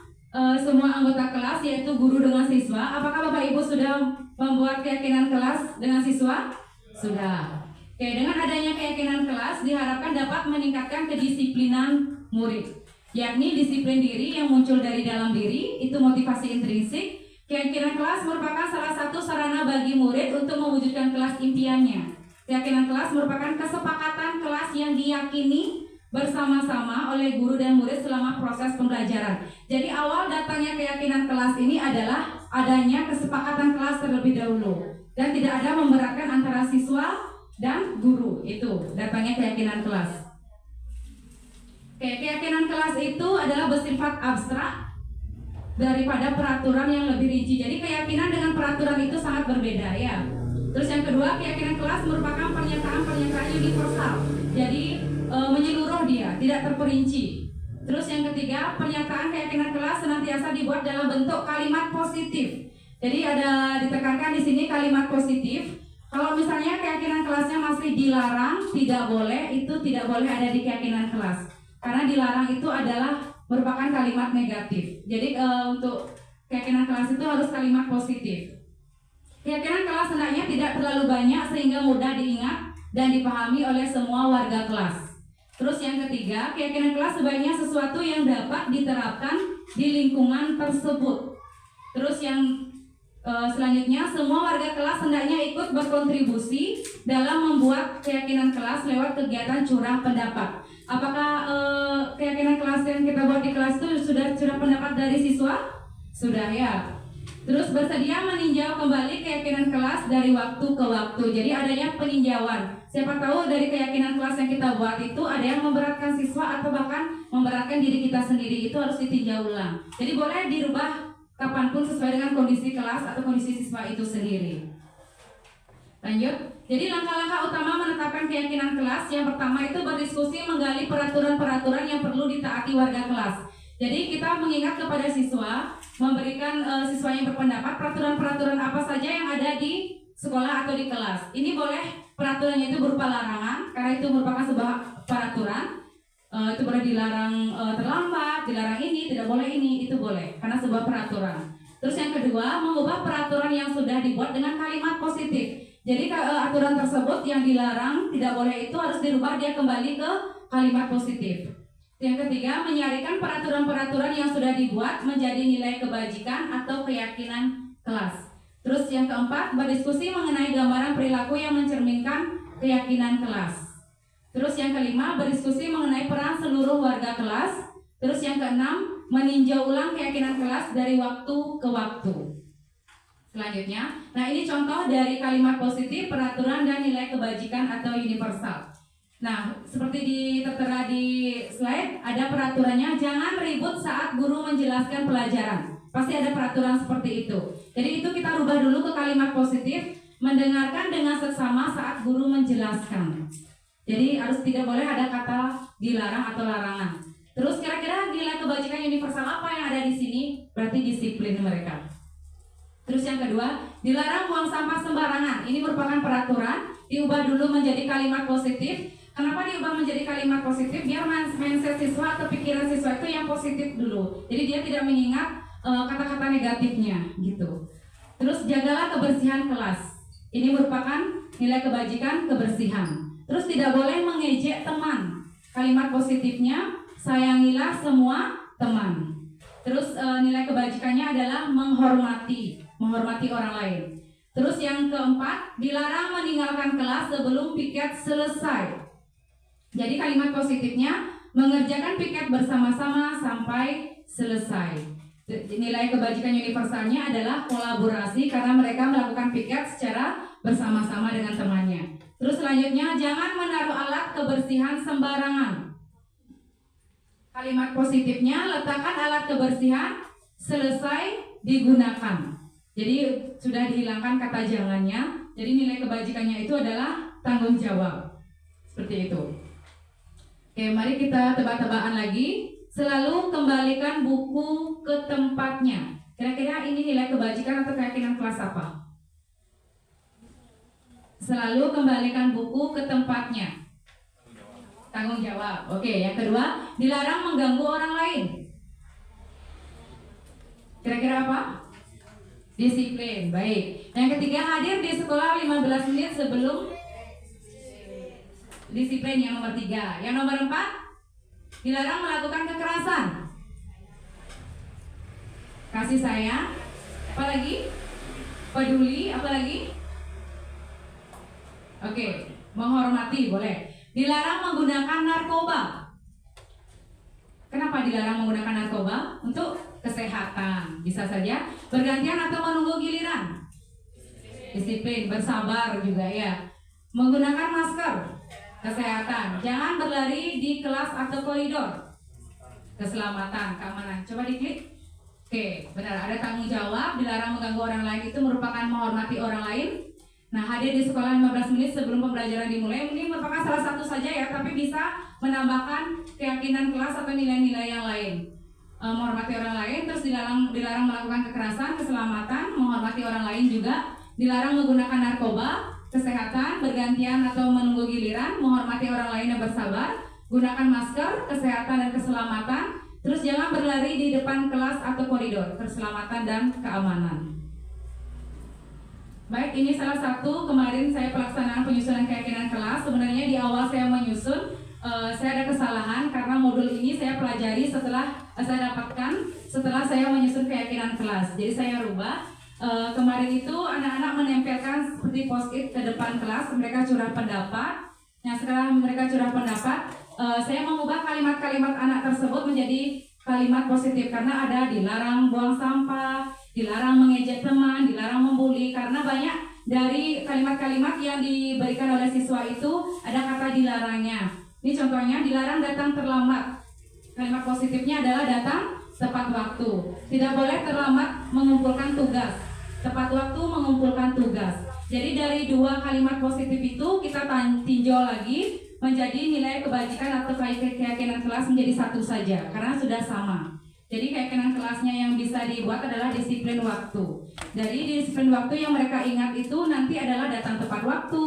semua anggota kelas, yaitu guru dengan siswa. Apakah Bapak Ibu sudah membuat keyakinan kelas dengan siswa? Sudah. Oke, dengan adanya keyakinan kelas diharapkan dapat meningkatkan kedisiplinan murid, yakni disiplin diri yang muncul dari dalam diri, itu motivasi intrinsik. Keyakinan kelas merupakan salah satu sarana bagi murid untuk mewujudkan kelas impiannya. Keyakinan kelas merupakan kesepakatan kelas yang diyakini bersama-sama oleh guru dan murid selama proses pembelajaran. Jadi awal datangnya keyakinan kelas ini adalah adanya kesepakatan kelas terlebih dahulu dan tidak ada memberatkan antara siswa dan guru. Itu datangnya keyakinan kelas. Oke, keyakinan kelas itu adalah bersifat abstrak daripada peraturan yang lebih rinci. Jadi keyakinan dengan peraturan itu sangat berbeda ya. Terus yang kedua, keyakinan kelas merupakan pernyataan-pernyataan universal. Jadi menyeluruh dia, tidak terperinci. Terus yang ketiga, pernyataan keyakinan kelas senantiasa dibuat dalam bentuk kalimat positif. Jadi ada ditekankan di sini kalimat positif. Kalau misalnya keyakinan kelasnya masih dilarang, tidak boleh, itu tidak boleh ada di keyakinan kelas. Karena dilarang itu adalah merupakan kalimat negatif. Jadi untuk keyakinan kelas itu harus kalimat positif. Keyakinan kelas hendaknya tidak terlalu banyak sehingga mudah diingat dan dipahami oleh semua warga kelas. Terus yang ketiga, keyakinan kelas sebaiknya sesuatu yang dapat diterapkan di lingkungan tersebut. Terus yang selanjutnya, semua warga kelas hendaknya ikut berkontribusi dalam membuat keyakinan kelas lewat kegiatan curah pendapat. Apakah keyakinan kelas yang kita buat di kelas itu sudah curah pendapat dari siswa? Sudah ya. Terus bersedia meninjau kembali keyakinan kelas dari waktu ke waktu. Jadi adanya peninjauan. Siapa tahu dari keyakinan kelas yang kita buat itu ada yang memberatkan siswa atau bahkan memberatkan diri kita sendiri. Itu harus ditinjau ulang. Jadi boleh dirubah kapanpun sesuai dengan kondisi kelas atau kondisi siswa itu sendiri. Lanjut. Jadi langkah-langkah utama menetapkan keyakinan kelas yang pertama itu berdiskusi menggali peraturan-peraturan yang perlu ditaati warga kelas. Jadi kita mengingat kepada siswa, memberikan siswa yang berpendapat peraturan-peraturan apa saja yang ada di sekolah atau di kelas. Ini boleh peraturannya itu berupa larangan, karena itu merupakan sebuah peraturan. Itu boleh dilarang terlambat, dilarang ini, tidak boleh ini, itu boleh, karena sebuah peraturan. Terus yang kedua, mengubah peraturan yang sudah dibuat dengan kalimat positif. Jadi aturan tersebut yang dilarang, tidak boleh itu harus dirubah dia kembali ke kalimat positif. Yang ketiga, menyarikan peraturan-peraturan yang sudah dibuat menjadi nilai kebajikan atau keyakinan kelas. Terus yang keempat, berdiskusi mengenai gambaran perilaku yang mencerminkan keyakinan kelas. Terus yang kelima, berdiskusi mengenai peran seluruh warga kelas. Terus yang keenam, meninjau ulang keyakinan kelas dari waktu ke waktu. Selanjutnya, nah ini contoh dari kalimat positif, peraturan, dan nilai kebajikan atau universal. Nah, seperti tertera di slide, ada peraturannya, jangan ribut saat guru menjelaskan pelajaran. Pasti ada peraturan seperti itu. Jadi itu kita rubah dulu ke kalimat positif, mendengarkan dengan seksama saat guru menjelaskan. Jadi harus tidak boleh ada kata dilarang atau larangan. Terus kira-kira nilai kebajikan universal apa yang ada di sini? Berarti disiplin mereka. Terus yang kedua, dilarang buang sampah sembarangan. Ini merupakan peraturan, diubah dulu menjadi kalimat positif. Kenapa diubah menjadi kalimat positif? Biar mindset siswa atau pikiran siswa itu yang positif dulu. Jadi dia tidak mengingat kata-kata negatifnya gitu. Terus jagalah kebersihan kelas. Ini merupakan nilai kebajikan kebersihan. Terus tidak boleh mengejek teman. Kalimat positifnya, sayangilah semua teman. Terus nilai kebajikannya adalah menghormati orang lain. Terus yang keempat, dilarang meninggalkan kelas sebelum piket selesai. Jadi kalimat positifnya, mengerjakan piket bersama-sama sampai selesai. Nilai kebajikan universalnya adalah kolaborasi karena mereka melakukan piket secara bersama-sama dengan temannya. Terus selanjutnya, jangan menaruh alat kebersihan sembarangan. Kalimat positifnya, letakkan alat kebersihan selesai digunakan. Jadi sudah dihilangkan kata jangannya. Jadi nilai kebajikannya itu adalah tanggung jawab. Seperti itu. Oke, mari kita tebak-tebakan lagi. Selalu kembalikan buku ke tempatnya. Kira-kira ini nilai kebajikan atau keyakinan kelas apa? Selalu kembalikan buku ke tempatnya. Tanggung jawab. Oke, yang kedua, dilarang mengganggu orang lain. Kira-kira apa? Disiplin. Baik. Yang ketiga, hadir di sekolah 15 menit sebelum disiplin, yang nomor 3. Yang nomor 4, dilarang melakukan kekerasan. Kasih sayang. Apalagi? Peduli. Apalagi? Oke, menghormati boleh. Dilarang menggunakan narkoba. Kenapa dilarang menggunakan narkoba? Untuk kesehatan. Bisa saja bergantian atau menunggu giliran. Disiplin, bersabar juga ya. Menggunakan masker. Kesehatan. Jangan berlari di kelas atau koridor. Keselamatan, keamanan. Coba diklik. Oke, benar. Ada tanggung jawab. Dilarang mengganggu orang lain itu merupakan menghormati orang lain. Nah, hadir di sekolah 15 menit sebelum pembelajaran dimulai. Ini merupakan salah satu saja ya, tapi bisa menambahkan keyakinan kelas atau nilai-nilai yang lain. Menghormati orang lain, terus dilarang melakukan kekerasan, keselamatan, menghormati orang lain juga. Dilarang menggunakan narkoba, kesehatan, bergantian atau menunggu giliran, menghormati orang lain dan bersabar, gunakan masker, kesehatan dan keselamatan, terus jangan berlari di depan kelas atau koridor, keselamatan dan keamanan. Baik, ini salah satu kemarin saya pelaksanaan penyusunan keyakinan kelas. Sebenarnya di awal saya menyusun, saya ada kesalahan karena modul ini saya pelajari setelah saya dapatkan setelah saya menyusun keyakinan kelas. Jadi saya rubah. Kemarin itu anak-anak menempelkan seperti post-it ke depan kelas, mereka curah pendapat. Nah, setelah mereka curah pendapat, saya mengubah kalimat-kalimat anak tersebut menjadi kalimat positif karena ada dilarang buang sampah, dilarang mengejek teman, dilarang membuli, karena banyak dari kalimat-kalimat yang diberikan oleh siswa itu ada kata dilarangnya. Ini contohnya, dilarang datang terlambat. Kalimat positifnya adalah datang tepat waktu. Tidak boleh terlambat mengumpulkan tugas. Tepat waktu mengumpulkan tugas. Jadi dari dua kalimat positif itu kita tinjau lagi menjadi nilai kebajikan atau keyakinan kelas menjadi satu saja karena sudah sama. Jadi keyakinan kelasnya yang bisa dibuat adalah disiplin waktu. Dari disiplin waktu yang mereka ingat itu nanti adalah datang tepat waktu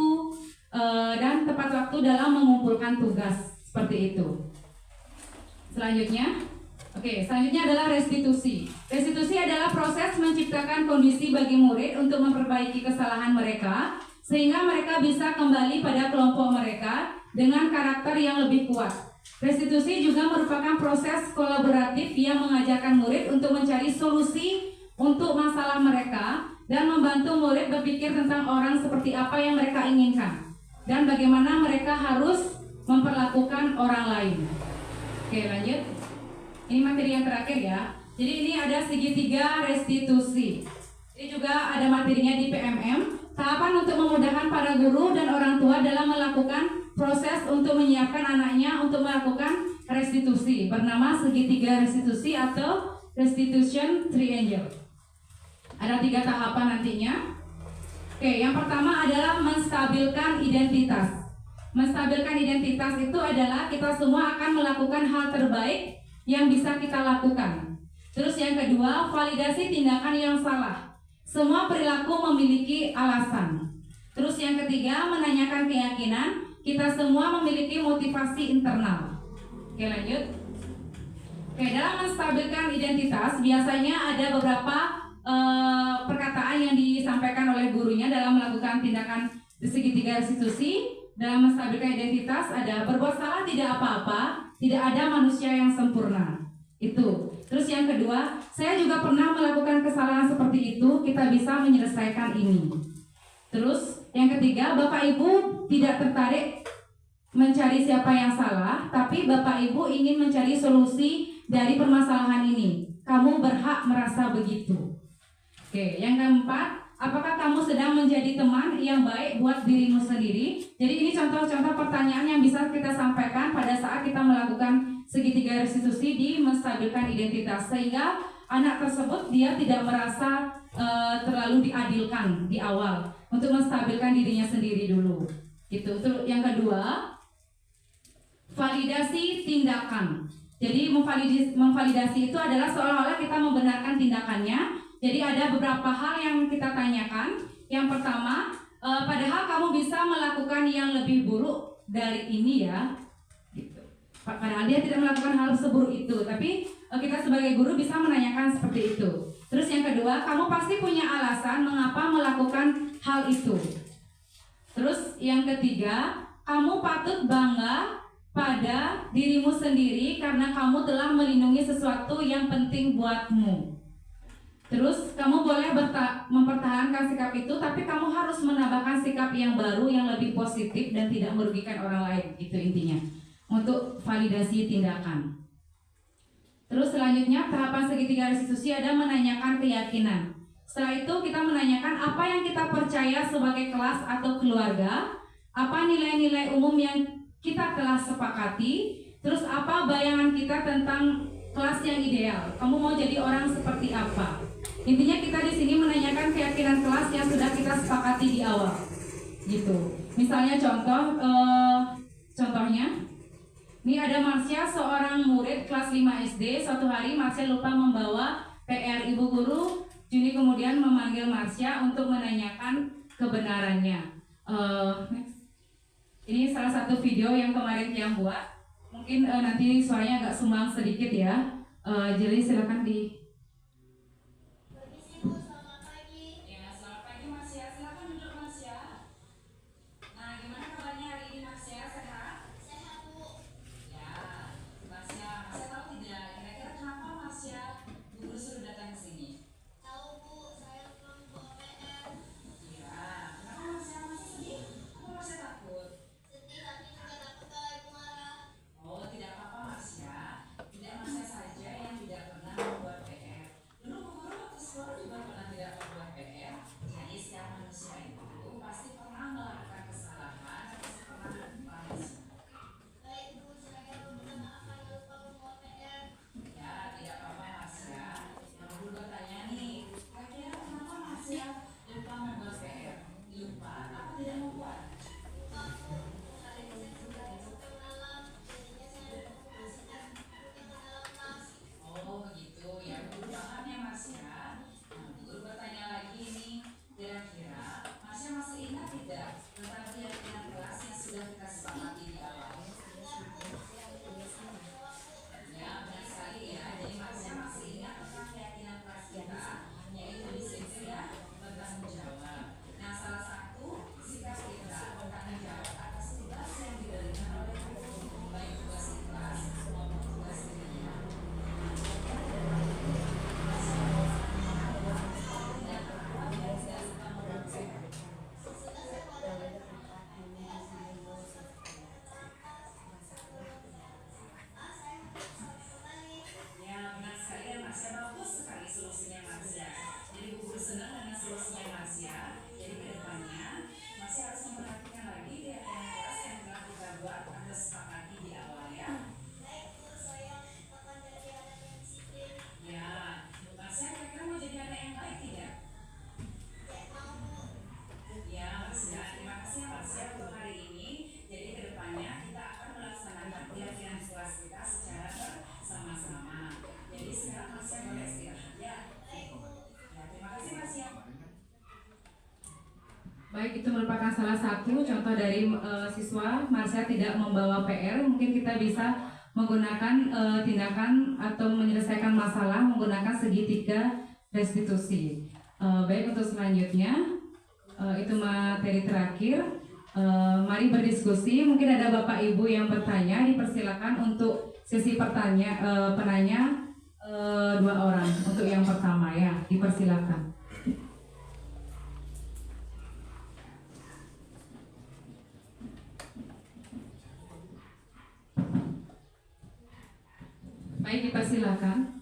dan tepat waktu dalam mengumpulkan tugas seperti itu. Selanjutnya adalah restitusi. Restitusi adalah proses menciptakan kondisi bagi murid untuk memperbaiki kesalahan mereka sehingga mereka bisa kembali pada kelompok mereka dengan karakter yang lebih kuat. Restitusi juga merupakan proses kolaboratif yang mengajarkan murid untuk mencari solusi untuk masalah mereka dan membantu murid berpikir tentang orang seperti apa yang mereka inginkan dan bagaimana mereka harus memperlakukan orang lain. Oke, lanjut. Ini materi yang terakhir ya. Jadi ini ada segitiga restitusi. Ini juga ada materinya di PMM. Tahapan untuk memudahkan para guru dan orang tua dalam melakukan proses untuk menyiapkan anaknya untuk melakukan restitusi bernama segitiga restitusi atau restitution triangle. Ada 3 tahapan nantinya. Oke, yang pertama adalah menstabilkan identitas. Menstabilkan identitas itu adalah kita semua akan melakukan hal terbaik yang bisa kita lakukan. Terus yang kedua, validasi tindakan yang salah. Semua perilaku memiliki alasan. Terus yang ketiga, menanyakan keyakinan. Kita semua memiliki motivasi internal. Oke, lanjut. Oke, dalam menstabilkan identitas biasanya ada beberapa perkataan yang disampaikan oleh gurunya dalam melakukan tindakan segitiga restitusi. Dalam menstabilkan identitas ada berbuat salah tidak apa-apa, tidak ada manusia yang sempurna. Itu. Terus yang kedua, saya juga pernah melakukan kesalahan seperti itu, kita bisa menyelesaikan ini. Terus yang ketiga, Bapak Ibu tidak tertarik mencari siapa yang salah, tapi Bapak Ibu ingin mencari solusi dari permasalahan ini. Kamu berhak merasa begitu. Oke, yang keempat, apakah kamu sedang menjadi teman yang baik buat dirimu sendiri? Jadi ini contoh-contoh pertanyaan yang bisa kita sampaikan pada saat kita melakukan segitiga restitusi di menstabilkan identitas, sehingga anak tersebut dia tidak merasa terlalu diadilkan di awal untuk menstabilkan dirinya sendiri dulu. Itu yang kedua, validasi tindakan. Jadi memvalidasi itu adalah seolah-olah kita membenarkan tindakannya. Jadi ada beberapa hal yang kita tanyakan. Yang pertama, padahal kamu bisa melakukan yang lebih buruk dari ini ya. Gitu. Padahal dia tidak melakukan hal seburuk itu, tapi kita sebagai guru bisa menanyakan seperti itu. Terus yang kedua, kamu pasti punya alasan mengapa melakukan hal itu. Terus yang ketiga, kamu patut bangga pada dirimu sendiri karena kamu telah melindungi sesuatu yang penting buatmu. Terus kamu boleh mempertahankan sikap itu, tapi kamu harus menambahkan sikap yang baru yang lebih positif dan tidak merugikan orang lain. Itu intinya untuk validasi tindakan. Terus selanjutnya tahapan segitiga restitusi ada menanyakan keyakinan. Setelah itu kita menanyakan apa yang kita percaya sebagai kelas atau keluarga, apa nilai-nilai umum yang kita telah sepakati, terus apa bayangan kita tentang kelas yang ideal. Kamu mau jadi orang seperti apa? Intinya kita di sini menanyakan keyakinan kelas yang sudah kita sepakati di awal. Gitu. Misalnya contohnya ini ada Marsha, seorang murid kelas 5 SD. Suatu hari Marsha lupa membawa PR ibu guru. Juni kemudian memanggil Marsha untuk menanyakan kebenarannya. Ini salah satu video yang kemarin Tiang buat. Mungkin nanti suaranya agak sumbang sedikit ya. Jadi silakan di. Selamat pagi. Ya, selamat pagi Marsha. Silakan duduk Marsha. Nah, gimana kabarnya hari ini Marsha? Sehat? Sehat, Bu. Ya, Marsha tahu tidak kira-kira kenapa Marsha guru suruh datang ke sini? Tahu, Bu, saya belum bawa PR. Iya, kenapa Marsha masih sedih? Apa Marsha takut? Sedih tapi juga takut kalau Ibu marah. Oh, tidak apa-apa Marsha. Tidak Marsha saja yang tidak pernah membuat PR. Baik, itu merupakan salah satu contoh dari siswa Marsha tidak membawa PR. Mungkin kita bisa menggunakan tindakan atau menyelesaikan masalah menggunakan segitiga restitusi. Baik, untuk selanjutnya itu materi terakhir. Mari berdiskusi. Mungkin ada Bapak Ibu yang bertanya, dipersilakan untuk sesi penanya 2 orang. Untuk yang pertama ya, dipersilakan. Baik, dipersilakan.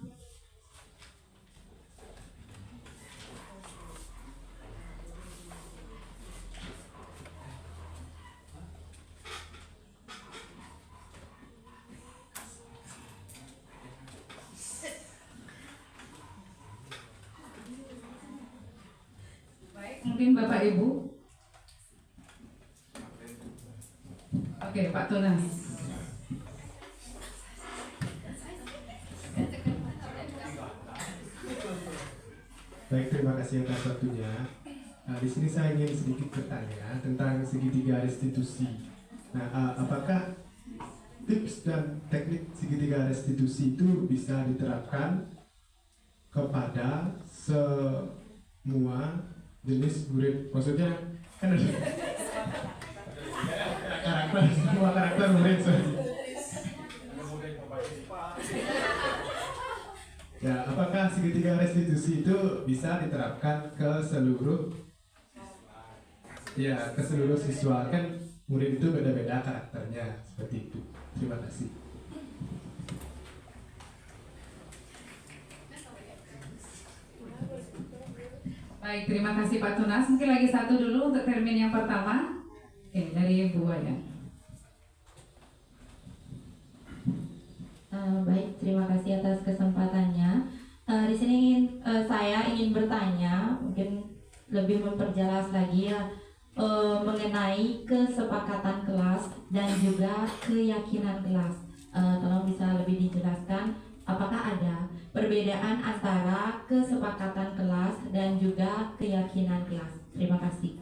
Baik, mungkin Bapak Ibu. Oke, Pak Tunas. Baik, terima kasih atas waktunya. Nah, di sini saya ingin sedikit bertanya tentang segitiga restitusi. Nah, apakah tips dan teknik segitiga restitusi itu bisa diterapkan kepada semua jenis murid? Maksudnya kan ada semua karakter murid. Ya, apakah segitiga restitusi itu bisa diterapkan ke seluruh siswa? Kan murid itu beda-beda karakternya, seperti itu. Terima kasih. Baik, terima kasih Pak Tunas. Mungkin lagi satu dulu untuk termin yang pertama. Oke, dari Bu Waya. Baik, terima kasih atas kesempatannya. Di sini saya ingin bertanya, mungkin lebih memperjelas lagi ya, mengenai kesepakatan kelas dan juga keyakinan kelas. Tolong bisa lebih dijelaskan, apakah ada perbedaan antara kesepakatan kelas dan juga keyakinan kelas? Terima kasih.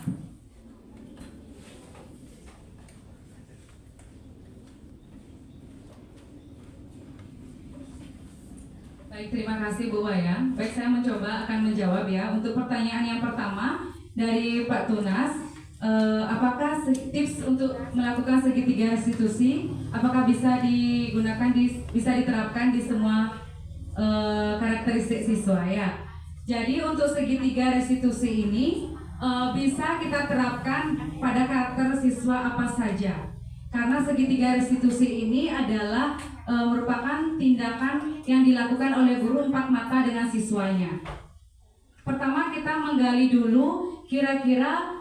Baik, terima kasih Bu Waya. Baik, saya mencoba akan menjawab ya. Untuk pertanyaan yang pertama dari Pak Tunas, apakah tips untuk melakukan segitiga restitusi, apakah bisa digunakan bisa diterapkan di semua karakteristik siswa ya? Jadi untuk segitiga restitusi ini bisa kita terapkan pada karakter siswa apa saja. Karena segitiga restitusi ini adalah merupakan tindakan yang dilakukan oleh guru 4 mata dengan siswanya. Pertama kita menggali dulu kira-kira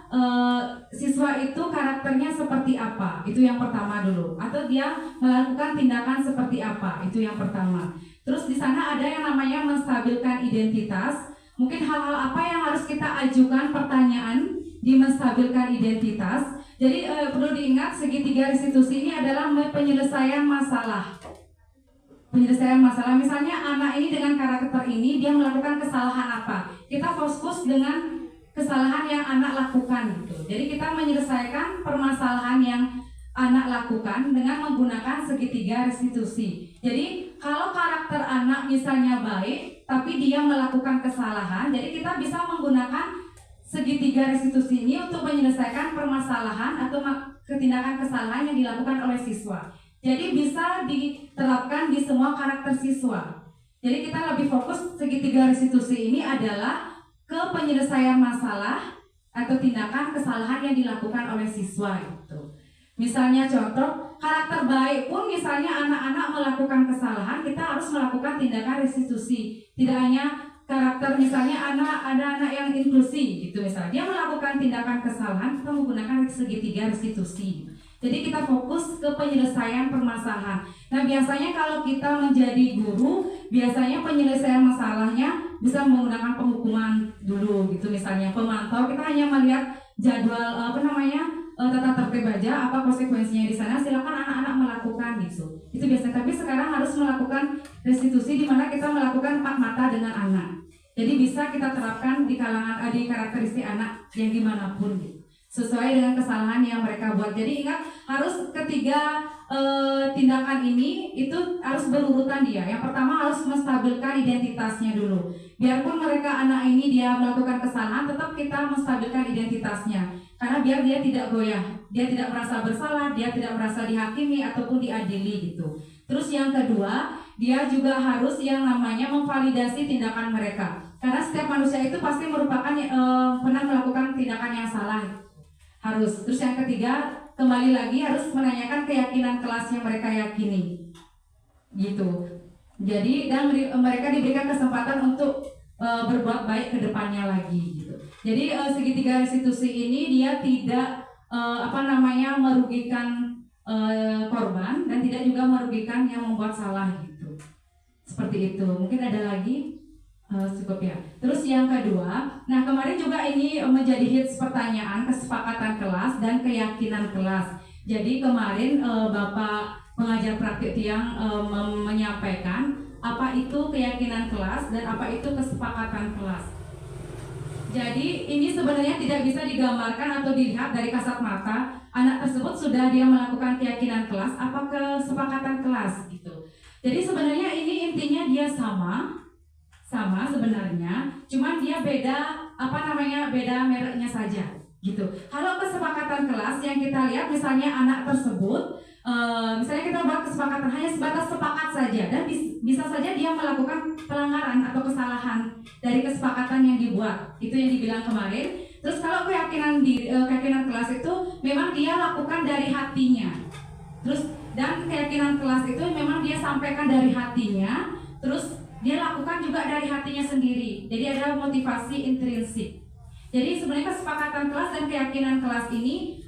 siswa itu karakternya seperti apa, itu yang pertama dulu. Atau dia melakukan tindakan seperti apa, itu yang pertama. Terus di sana ada yang namanya menstabilkan identitas. Mungkin hal-hal apa yang harus kita ajukan pertanyaan di menstabilkan identitas. Jadi perlu diingat segitiga restitusi ini adalah penyelesaian masalah. Penyelesaian masalah, misalnya anak ini dengan karakter ini dia melakukan kesalahan apa? Kita fokus dengan kesalahan yang anak lakukan gitu. Jadi kita menyelesaikan permasalahan yang anak lakukan dengan menggunakan segitiga restitusi. Jadi kalau karakter anak misalnya baik tapi dia melakukan kesalahan, jadi kita bisa menggunakan segitiga restitusi ini untuk menyelesaikan permasalahan atau ketindakan kesalahan yang dilakukan oleh siswa. Jadi bisa diterapkan di semua karakter siswa. Jadi kita lebih fokus segitiga restitusi ini adalah ke penyelesaian masalah atau tindakan kesalahan yang dilakukan oleh siswa itu. Misalnya contoh, karakter baik pun misalnya anak-anak melakukan kesalahan, kita harus melakukan tindakan restitusi. Tidak hanya karakter misalnya ada anak yang inklusi gitu misalnya, dia melakukan tindakan kesalahan, kita menggunakan segitiga restitusi. Jadi kita fokus ke penyelesaian permasalahan. Nah biasanya kalau kita menjadi guru, biasanya penyelesaian masalahnya bisa menggunakan penghukuman dulu gitu. Misalnya pemantau, kita hanya melihat jadwal tata tertib aja, apa konsekuensinya di sana, silakan anak-anak melakukan gitu. Itu biasa. Tapi sekarang harus melakukan restitusi di mana kita melakukan 4 mata dengan anak. Jadi bisa kita terapkan di kalangan di karakteristik anak yang dimanapun gitu. sesuai dengan kesalahan yang mereka buat. Jadi ingat, harus ketiga tindakan ini itu harus berurutan dia. Yang pertama harus menstabilkan identitasnya dulu. Biarpun mereka anak ini dia melakukan kesalahan, tetap kita menstabilkan identitasnya. Karena biar dia tidak goyah, dia tidak merasa bersalah, dia tidak merasa dihakimi ataupun diadili gitu. Terus yang kedua, dia juga harus yang namanya memvalidasi tindakan mereka. Karena setiap manusia itu pasti merupakan pernah melakukan tindakan yang salah. Harus. Terus yang ketiga, kembali lagi harus menanyakan keyakinan kelas yang mereka yakini. Gitu. Jadi dan mereka diberikan kesempatan untuk berbuat baik ke depannya lagi gitu. Jadi segitiga restitusi ini dia tidak merugikan korban dan tidak juga merugikan yang membuat salah gitu. Seperti itu. Mungkin ada lagi? Cukup ya. Terus yang kedua, nah kemarin juga ini menjadi hits pertanyaan kesepakatan kelas dan keyakinan kelas. Jadi kemarin Bapak pengajar praktik tiang menyampaikan apa itu keyakinan kelas dan apa itu kesepakatan kelas. Jadi ini sebenarnya tidak bisa digambarkan atau dilihat dari kasat mata. Anak tersebut sudah dia melakukan keyakinan kelas apa kesepakatan kelas gitu. Jadi sebenarnya ini intinya dia sama sebenarnya, cuman dia beda beda mereknya saja gitu. Kalau kesepakatan kelas yang kita lihat misalnya anak tersebut misalnya kita buat kesepakatan hanya sebatas sepakat saja dan bisa saja dia melakukan pelanggaran atau kesalahan dari kesepakatan yang dibuat. Itu yang dibilang kemarin. Terus kalau keyakinan kelas itu memang dia lakukan dari hatinya. Terus dan keyakinan kelas itu memang dia sampaikan dari hatinya. Terus dia lakukan juga dari hatinya sendiri. Jadi ada motivasi intrinsik. Jadi sebenarnya kesepakatan kelas dan keyakinan kelas ini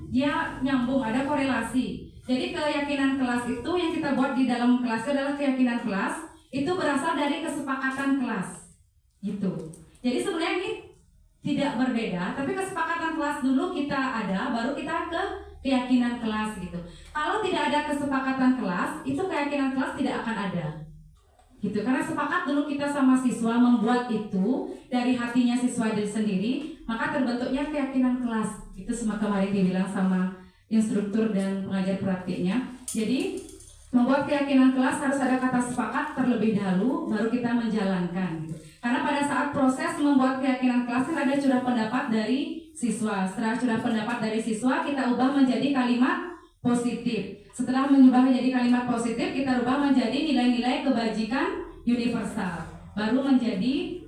dia nyambung, ada korelasi. Jadi keyakinan kelas itu yang kita buat di dalam kelas itu adalah keyakinan kelas itu berasal dari kesepakatan kelas. Gitu. Jadi sebenarnya ini tidak berbeda, tapi kesepakatan kelas dulu kita ada, baru kita ke keyakinan kelas gitu. Kalau tidak ada kesepakatan kelas, itu keyakinan kelas tidak akan ada. Gitu. Karena sepakat dulu kita sama siswa membuat itu dari hatinya siswa sendiri, maka terbentuknya keyakinan kelas. Itu semua kemarin dibilang sama instruktur dan pengajar praktiknya. Jadi membuat keyakinan kelas harus ada kata sepakat terlebih dahulu, baru kita menjalankan. Gitu. Karena pada saat proses membuat keyakinan kelas kan ada curah pendapat dari siswa. Setelah curah pendapat dari siswa, kita ubah menjadi kalimat positif. Setelah mengubah menjadi kalimat positif, kita ubah menjadi nilai-nilai kebajikan universal. Baru menjadi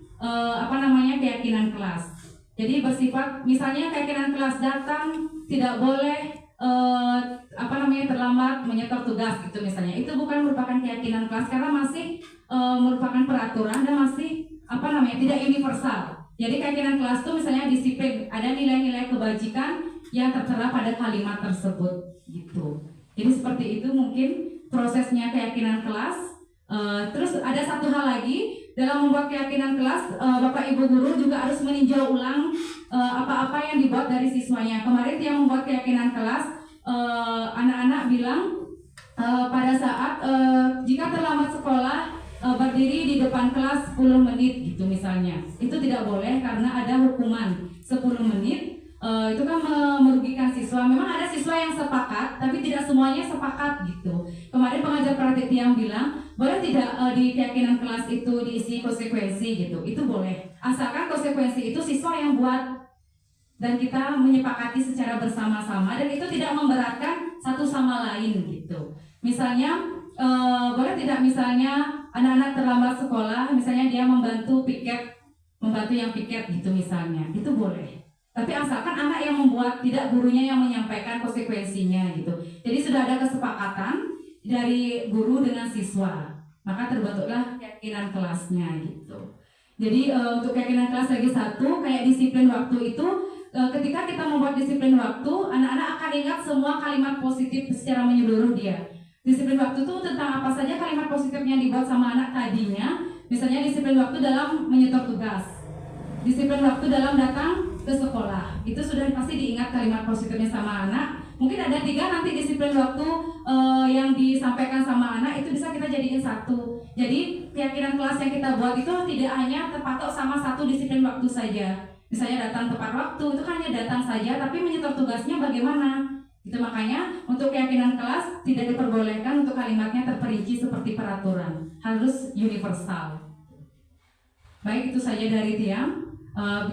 keyakinan kelas. Jadi bersifat misalnya keyakinan kelas datang tidak boleh terlambat menyetor tugas gitu misalnya. Itu bukan merupakan keyakinan kelas karena masih merupakan peraturan dan masih tidak universal. Jadi keyakinan kelas itu misalnya disiplin, ada nilai-nilai kebajikan yang tertera pada kalimat tersebut gitu. Jadi seperti itu mungkin prosesnya keyakinan kelas. Terus ada satu hal lagi dalam membuat keyakinan kelas, Bapak Ibu guru juga harus meninjau ulang apa-apa yang dibuat dari siswanya. Kemarin yang membuat keyakinan kelas, anak-anak bilang pada saat jika terlambat sekolah berdiri di depan kelas 10 menit gitu misalnya. Itu tidak boleh karena ada hukuman 10 menit. Itu kan merugikan siswa. Memang ada siswa yang sepakat, tapi tidak semuanya sepakat gitu. Kemarin pengajar praktik yang bilang, boleh tidak di keyakinan kelas itu diisi konsekuensi gitu. Itu boleh. Asalkan konsekuensi itu siswa yang buat dan kita menyepakati secara bersama-sama dan itu tidak memberatkan satu sama lain gitu. Misalnya boleh tidak misalnya anak-anak terlambat sekolah, misalnya dia membantu yang piket gitu misalnya, itu boleh. Tapi asalkan anak yang membuat, tidak gurunya yang menyampaikan konsekuensinya gitu. Jadi sudah ada kesepakatan dari guru dengan siswa, maka terbentuklah keyakinan kelasnya gitu. Jadi untuk keyakinan kelas lagi satu, kayak disiplin waktu itu, ketika kita membuat disiplin waktu, anak-anak akan ingat semua kalimat positif secara menyeluruh dia. Disiplin waktu itu tentang apa saja kalimat positif yang dibuat sama anak tadinya. Misalnya disiplin waktu dalam menyetor tugas, disiplin waktu dalam datang ke sekolah. Itu sudah pasti diingat kalimat positifnya sama anak. Mungkin ada 3 nanti disiplin waktu yang disampaikan sama anak, itu bisa kita jadiin satu. Jadi keyakinan kelas yang kita buat itu tidak hanya terpatok sama satu disiplin waktu saja. misalnya datang tepat waktu, itu kan hanya datang saja, tapi menyetor tugasnya bagaimana? Itu makanya untuk keyakinan kelas tidak diperbolehkan untuk kalimatnya terperinci seperti peraturan, harus universal. Baik, itu saja dari Tiang.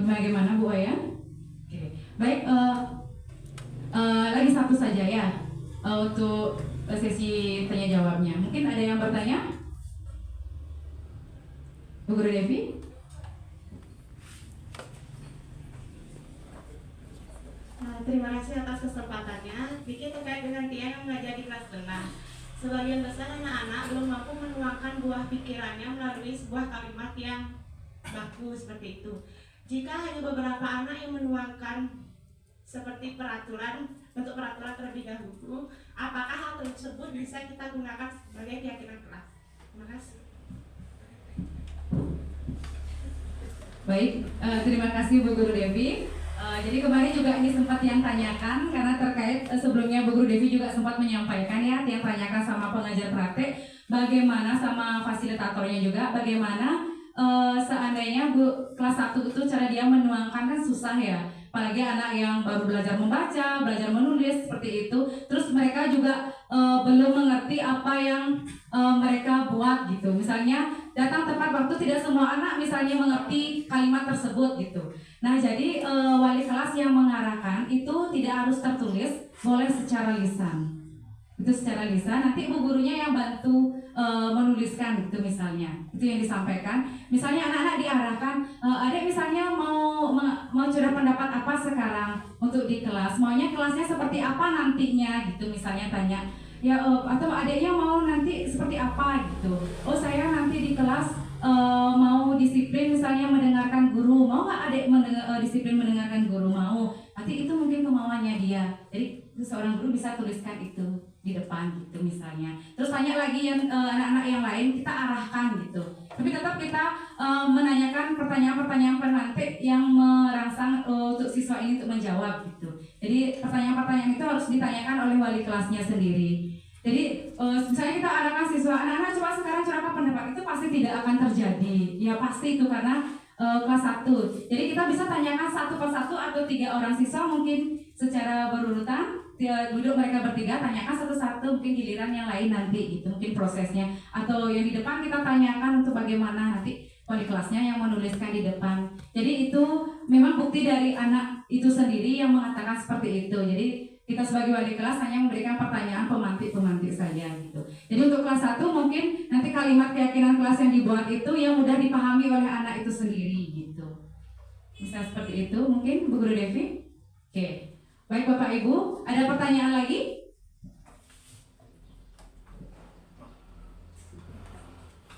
Bagaimana Bu Aya? Oke. Baik, lagi satu saja ya untuk sesi tanya jawabnya. Mungkin ada yang bertanya? Bu Guru Devi? Terima kasih atas kesempatannya. Vicky, terkait dengan Tian yang mengajar di kelas tengah, sebagian besar anak-anak belum mampu menuangkan buah pikirannya melalui sebuah kalimat yang baku seperti itu. Jika hanya beberapa anak yang menuangkan seperti bentuk peraturan terlebih dahulu, apakah hal tersebut bisa kita gunakan sebagai keyakinan kelas? Terima kasih. Baik, terima kasih Bu Guru Devi. Jadi kemarin juga ini sempat yang tanyakan karena terkait sebelumnya Bu Guru Devi juga sempat menyampaikan ya, yang tanyakan sama pengajar praktek bagaimana sama fasilitatornya juga bagaimana seandainya kelas 1 itu cara dia menuangkan kan susah ya, apalagi anak yang baru belajar membaca, belajar menulis seperti itu, terus mereka juga belum mengerti apa yang mereka buat gitu. Misalnya datang tepat waktu, tidak semua anak misalnya mengerti kalimat tersebut gitu. Nah, jadi wali kelas yang mengarahkan itu tidak harus tertulis, boleh secara lisan. Itu secara lisan, nanti bu gurunya yang bantu menuliskan gitu misalnya. Itu yang disampaikan. Misalnya anak-anak diarahkan, adik misalnya mau curah pendapat apa sekarang untuk di kelas, maunya kelasnya seperti apa nantinya gitu misalnya tanya. Ya atau adiknya mau nanti seperti apa gitu. Oh, saya nanti di kelas mau disiplin misalnya mendengarkan guru, mau nggak adik disiplin mendengarkan guru? Mau. Nanti itu mungkin kemauannya dia. Jadi seorang guru bisa tuliskan itu di depan gitu misalnya. Terus tanya lagi yang anak-anak yang lain, kita arahkan gitu. Tapi tetap kita menanyakan pertanyaan-pertanyaan penanti yang merangsang untuk siswa ini untuk menjawab gitu. Jadi pertanyaan-pertanyaan itu harus ditanyakan oleh wali kelasnya sendiri. Jadi misalnya kita arahkan siswa, anak-anak coba sekarang curahkan pendapat, itu pasti tidak akan terjadi. Ya pasti itu karena kelas 1. Jadi kita bisa tanyakan satu persatu atau 3 orang siswa mungkin secara berurutan, duduk mereka bertiga, tanyakan satu-satu, mungkin giliran yang lain nanti gitu, mungkin prosesnya. Atau yang di depan kita tanyakan untuk bagaimana nanti wali kelasnya yang menuliskan di depan. Jadi itu memang bukti dari anak itu sendiri yang mengatakan seperti itu. Jadi kita sebagai wali kelas hanya memberikan pertanyaan pemantik saja gitu. Jadi untuk kelas 1 mungkin nanti kalimat keyakinan kelas yang dibuat itu yang mudah dipahami oleh anak itu sendiri gitu. Bisa seperti itu mungkin Bu Guru Devi? Oke. Baik Bapak Ibu, ada pertanyaan lagi?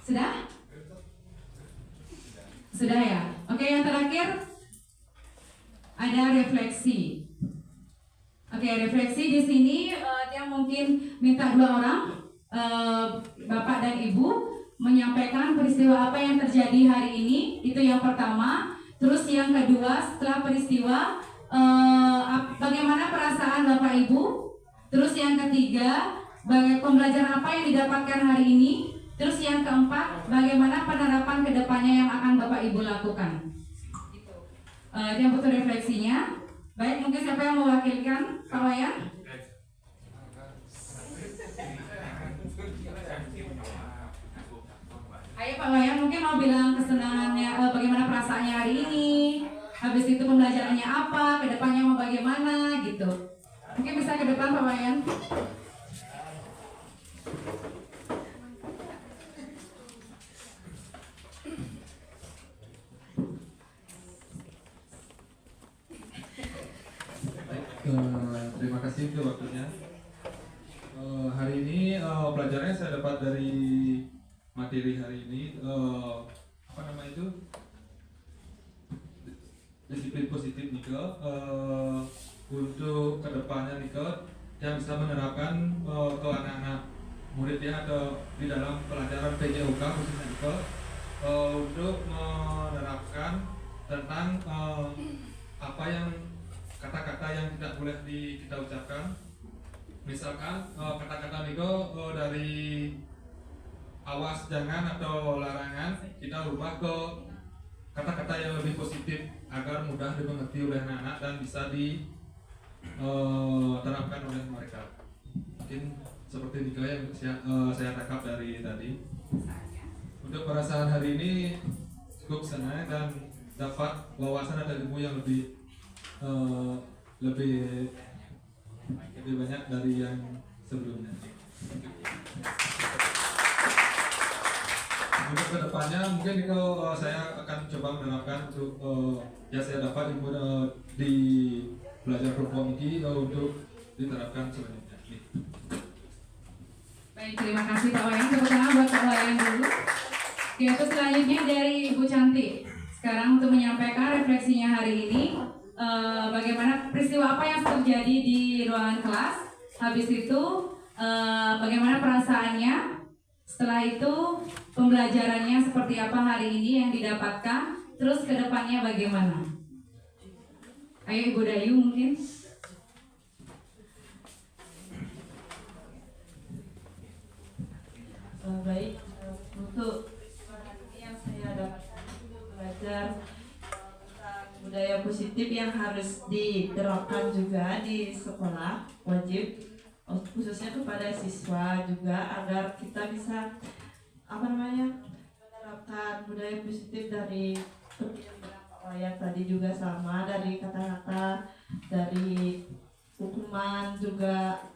Sudah? Sudah ya? Oke, yang terakhir ada refleksi. Oke, refleksi di sini yang mungkin minta 2 orang, Bapak dan Ibu, menyampaikan peristiwa apa yang terjadi hari ini. Itu yang pertama. Terus yang kedua, setelah peristiwa, bagaimana perasaan Bapak Ibu. Terus yang ketiga, pembelajaran apa yang didapatkan hari ini. Terus yang keempat, bagaimana penerapan kedepannya yang akan Bapak Ibu lakukan. Itu yang butuh refleksinya. Baik, mungkin siapa yang mewakilkan Pak Wayan? Ayo Pak Wayan, mungkin mau bilang kesenangannya, bagaimana perasaannya hari ini, habis itu pembelajarannya apa, kedepannya mau bagaimana gitu. Mungkin bisa ke depan Pak Wayan. Terima kasih untuk waktunya. Hari ini pelajarannya saya dapat dari materi hari ini apa nama itu, disiplin positif Nike, untuk kedepannya Nike yang bisa menerapkan ke anak-anak murid ya, atau di dalam pelajaran PJOK khususnya Nike, untuk menerapkan tentang apa yang kata-kata yang tidak boleh kita ucapkan. Misalkan kata-kata Niko dari awas, jangan atau larangan, kita ubah ke kata-kata yang lebih positif agar mudah dimengerti oleh anak-anak dan bisa diterapkan oleh mereka. Mungkin seperti Dika yang saya tangkap dari tadi. Untuk perasaan hari ini cukup senang dan dapat wawasan dan ilmu yang lebih banyak dari yang sebelumnya. Untuk kedepannya mungkin kalau saya akan coba menerapkan untuk yang saya dapat ilmu di belajar kelompok ini untuk diterapkan selanjutnya. Baik, terima kasih Pak Wayan. Tepuk tangan buat Pak Wayan dulu. Oke, terus selanjutnya dari Ibu Cantik. Sekarang untuk menyampaikan refleksinya hari ini, bagaimana peristiwa apa yang terjadi di ruangan kelas. Habis itu bagaimana perasaannya. Setelah itu pembelajarannya seperti apa hari ini yang didapatkan. Terus kedepannya bagaimana. Ayo Ibu Dayu mungkin. Baik, untuk ini yang saya dapatkan untuk belajar tentang budaya positif yang harus diterapkan juga di sekolah wajib, khususnya kepada siswa juga, agar kita bisa menerapkan budaya positif dari seperti yang Pak Wayan tadi juga sama, dari kata-kata, dari hukuman juga,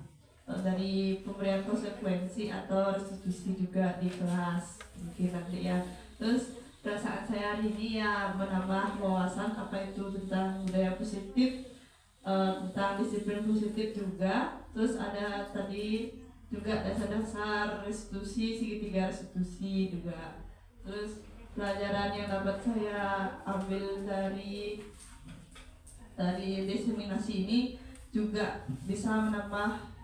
dari pemberian konsekuensi atau restitusi juga di kelas mungkin nanti ya. Terus perasaan saya hari ini ya menambah wawasan apa itu tentang budaya positif, tentang disiplin positif juga. Terus ada tadi juga dasar-dasar restitusi, segitiga restitusi juga. Terus pelajaran yang dapat saya ambil dari diseminasi ini juga bisa menambah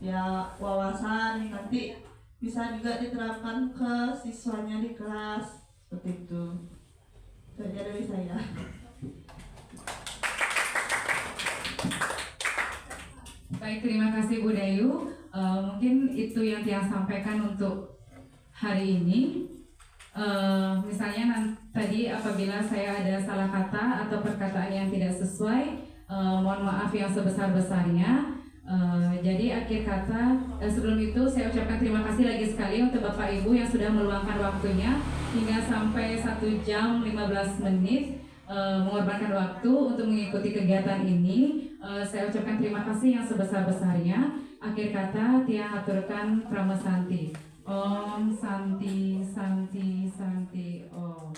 ya wawasan, nanti bisa juga diterapkan ke siswanya di kelas seperti itu. Itu aja dari saya. Baik, terima kasih Bu Dayu. Mungkin itu yang Tia sampaikan untuk hari ini. Misalnya tadi apabila saya ada salah kata atau perkataan yang tidak sesuai, mohon maaf yang sebesar-besarnya. Jadi akhir kata, sebelum itu saya ucapkan terima kasih lagi sekali untuk Bapak Ibu yang sudah meluangkan waktunya hingga sampai 1 jam 15 menit mengorbankan waktu untuk mengikuti kegiatan ini. Saya ucapkan terima kasih yang sebesar-besarnya. Akhir kata Tia haturkan Prama Santi. Om Santi Santi Santi Om.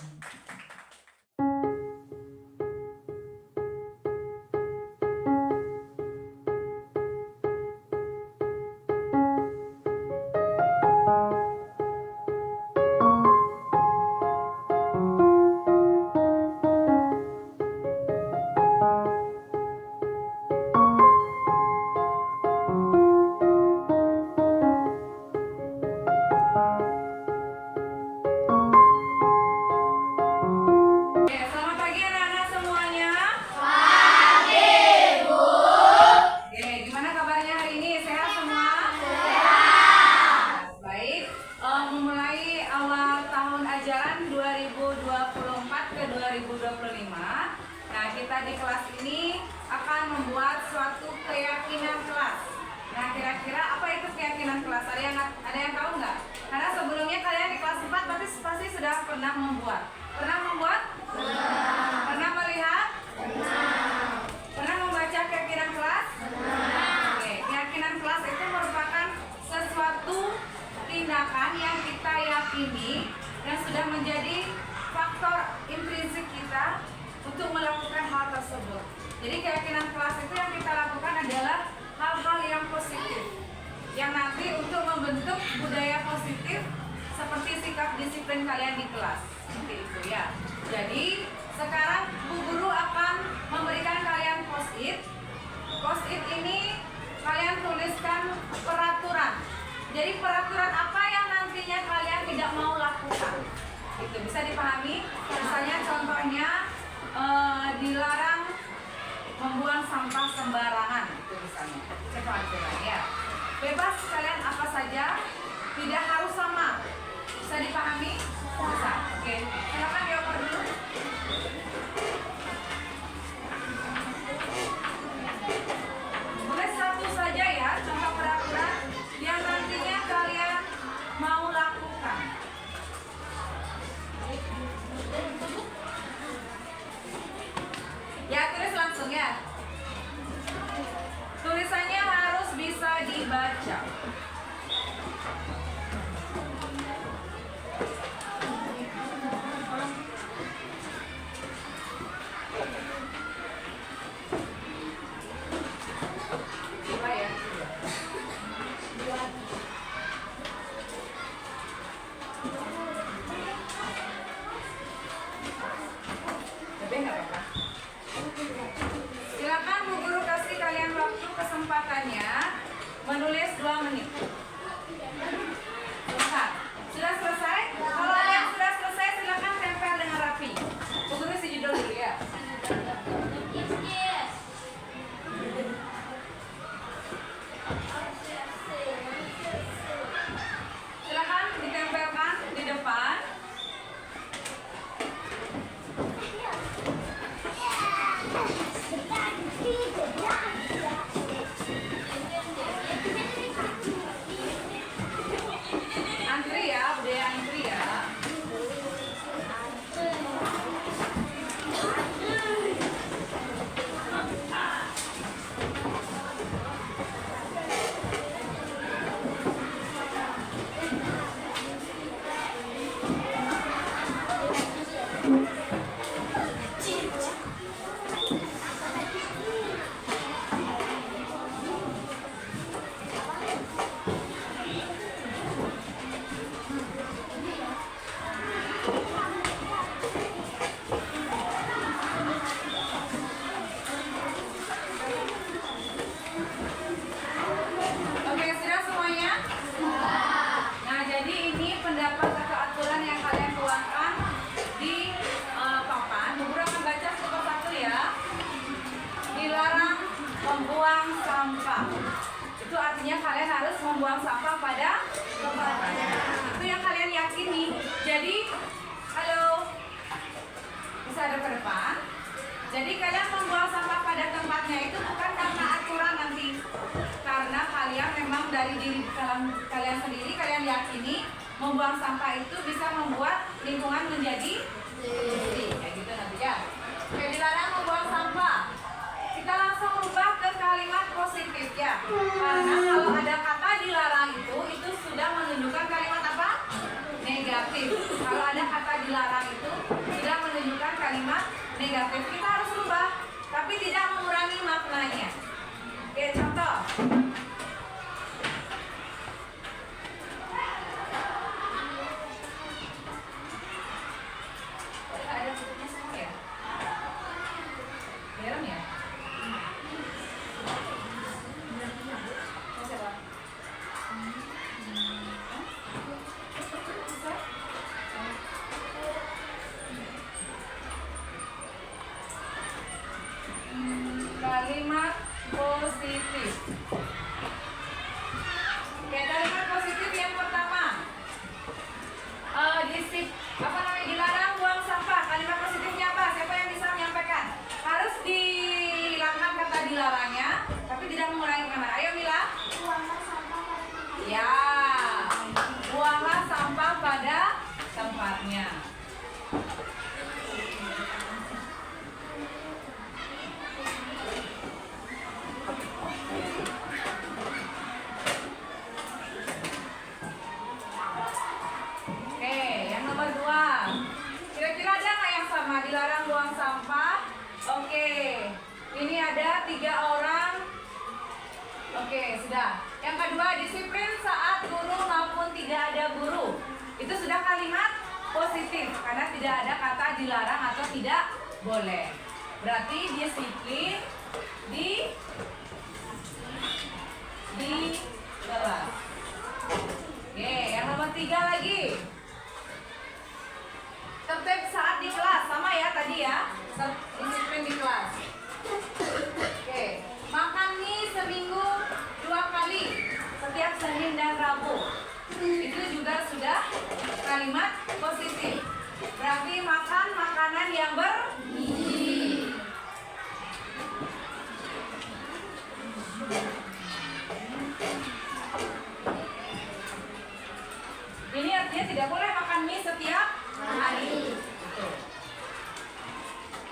Jadi keyakinan kelas itu yang kita lakukan adalah hal-hal yang positif, yang nanti untuk membentuk budaya positif seperti sikap disiplin kalian di kelas, seperti itu ya. Jadi sekarang Bu Guru akan memberikan kalian post-it. Post-it ini kalian tuliskan peraturan. Jadi peraturan apa yang nantinya kalian tidak mau lakukan, itu bisa dipahami. Misalnya contohnya dilarang membuang sampah sembarangan, itu misalnya. Itu aturan ya. Bebas kalian apa saja, tidak harus sama. Bisa dipahami? Bisa. Oke. Silakan dioper dulu. hadap ke depan. Jadi kalian membuang sampah pada tempatnya itu bukan karena aturan nanti, karena kalian memang dari diri kalian sendiri kalian yakini membuang sampah itu bisa membuat lingkungan menjadi bersih, kayak gitu nanti ya. Oke, dilarang membuang sampah. Kita langsung rubah ke kalimat positif ya. Karena kalau ada kata dilarang itu sudah menunjukkan kalimat apa? Negatif. Kalau ada kata dilarang itu sudah menunjukkan kalimat negatif. Kita harus rubah, tapi tidak mengurangi maknanya. Oke, contoh. Ada tutupnya semua ya? Garam ya? Siapa? Kalimat positif. Oke, kalimat positif yang pertama. Dilarang buang sampah. Kalimat positifnya apa? Siapa yang bisa menyampaikan? Harus dihilangkan kata dilarangnya, tapi tidak mengurangi makna. Ayo Mila. Buanglah sampah pada tempatnya. Ya, buanglah sampah pada tempatnya. Oke, yang nomor 2. Kira-kira ada nggak yang sama? Dilarang buang sampah. Oke, ini ada 3 orang. Oke, sudah. Yang kedua, disiplin saat guru maupun tidak ada guru. Itu sudah kalimat positif karena tidak ada kata dilarang atau tidak boleh. Berarti disiplin di kelas. Oke, yang nomor 3 lagi. Tertib saat di kelas, sama ya tadi ya. Disiplin di kelas. Oke, makan mie seminggu 2 kali setiap Senin dan Rabu. Itu juga sudah kalimat positif. Berarti makan makanan yang bergizi. Ini artinya tidak boleh makan mie setiap hari.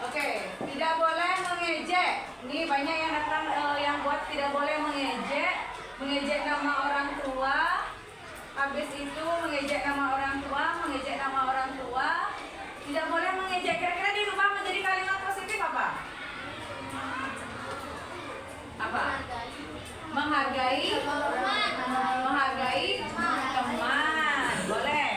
Oke, tidak boleh mengejek. Ini banyak yang datang yang buat tidak boleh mengejek nama orang tua. Habis itu mengejek nama orang tua. Tidak boleh mengejek. Kira-kira dirubah menjadi kalimat positif apa? Apa? Menghargai teman. Boleh.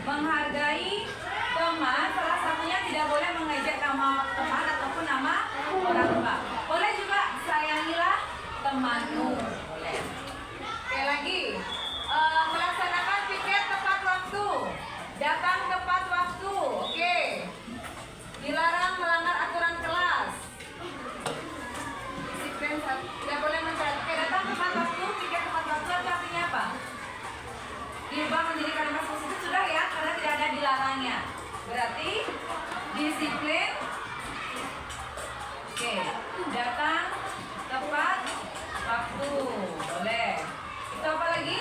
Menghargai teman, salah satunya tidak boleh mengejek nama teman ataupun nama orang tua. Boleh juga sayangilah temanmu. Boleh. Oke, lagi. Melaksanakan piket tepat waktu. Datang tepat waktu. Oke. Dilarang melanggar aturan kelas. Disiplin tidak boleh mencatat. Oke, datang tepat waktu, piket tepat waktu itu artinya apa? Diubah menjadi kalimat positif sudah ya, karena tidak ada dilarangnya. Berarti disiplin. Oke, datang tepat waktu. Boleh. Itu apa lagi?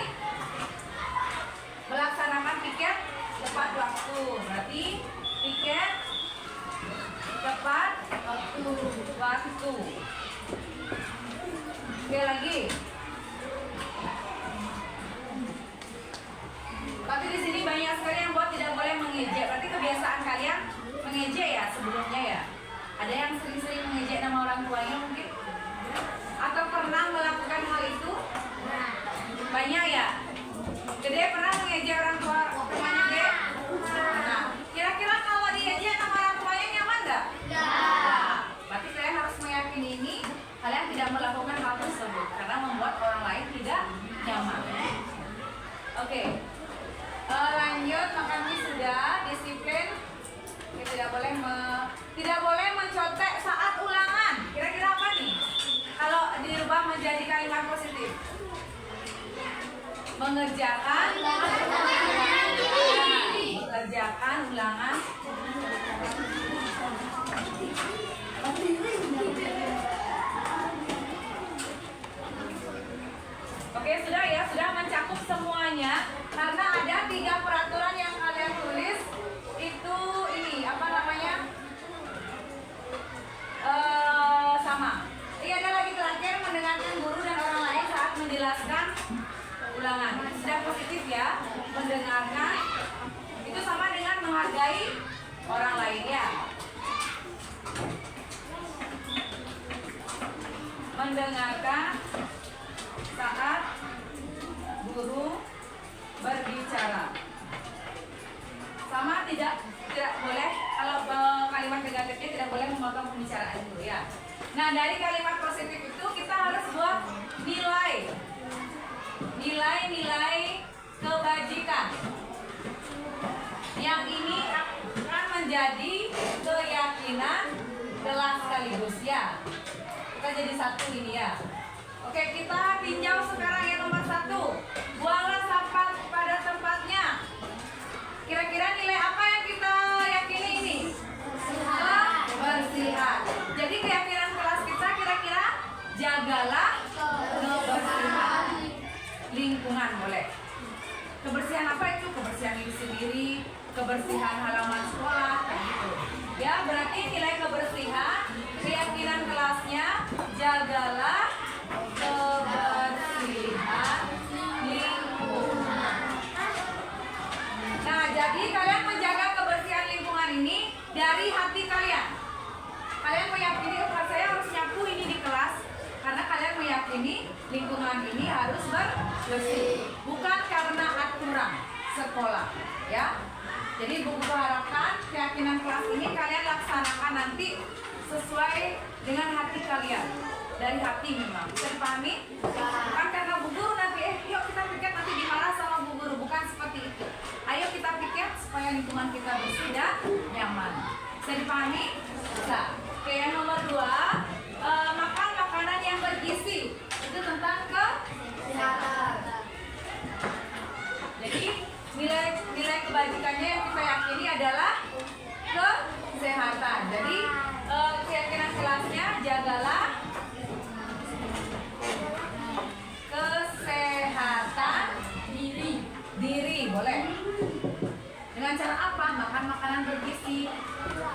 Melaksanakan piket tepat waktu. Berarti piket tepat waktu. Oke, lagi. Tapi di sini banyak sekali yang buat tidak boleh mengejek. Berarti kebiasaan kalian mengejek ya sebelumnya ya. Ada yang sering-sering mengejek nama orang tuanya mungkin? Atau pernah melakukan hal itu? Banyak ya. Gede pernah mengejek orang tua temannya Gede? Nah, kira-kira kalau diejek nama orang tuanya nyaman nggak? Nah, berarti kalian harus meyakini ini. Kalian tidak melakukan hal tersebut karena membuat orang lain tidak nyaman. Oke. Lanjut, makan mie sudah, disiplin. Tidak boleh mencontek saat ulangan. Kira-kira apa nih? Kalau dirubah menjadi kalimat positif, mengerjakan menghargai orang lain ya. Mendengarkan saat guru berbicara. Sama tidak boleh, kalau kalimat negatifnya tidak boleh memotong pembicaraan guru ya. Nah, dari kalimat positif itu kita harus buat nilai kebajikan. Yang ini akan menjadi keyakinan kelas sekaligus ya. Kita jadi satu ini ya. Oke, kita tinjau sekarang yang nomor 1. Buanglah sampah pada tempatnya. Kira-kira nilai apa yang kita yakini ini? Kebersihan. Jadi keyakinan kelas kita kira-kira jagalah kebersihan lingkungan boleh. Kebersihan apa itu? Kebersihan diri sendiri, kebersihan halaman sekolah, kayak gitu. Ya, berarti nilai kebersihan, keyakinan kelasnya jagalah kebersihan lingkungan. Nah, jadi kalian menjaga kebersihan lingkungan ini dari hati kalian. Kalian meyakini saya harus nyapu ini di kelas karena kalian meyakini lingkungan ini harus bersih, bukan karena aturan sekolah, ya. Jadi buku harapkan keyakinan kelas ini kalian laksanakan nanti sesuai dengan hati kalian, dari hati memang. Bisa dipahami? Bukan karena bu guru nanti, yuk kita pikir nanti dimarah sama bu guru, bukan seperti itu. Ayo kita pikir supaya lingkungan kita bersih dan nyaman. Bisa dipahami? Bisa. Oke, yang nomor 2, makan makanan yang bergizi. Itu tentang kesehatan. Jadi nilai kebajikannya yang kita yakini adalah kesehatan. Jadi keyakinan kelasnya jagalah kesehatan diri boleh. Dengan cara apa? Makan makanan bergizi.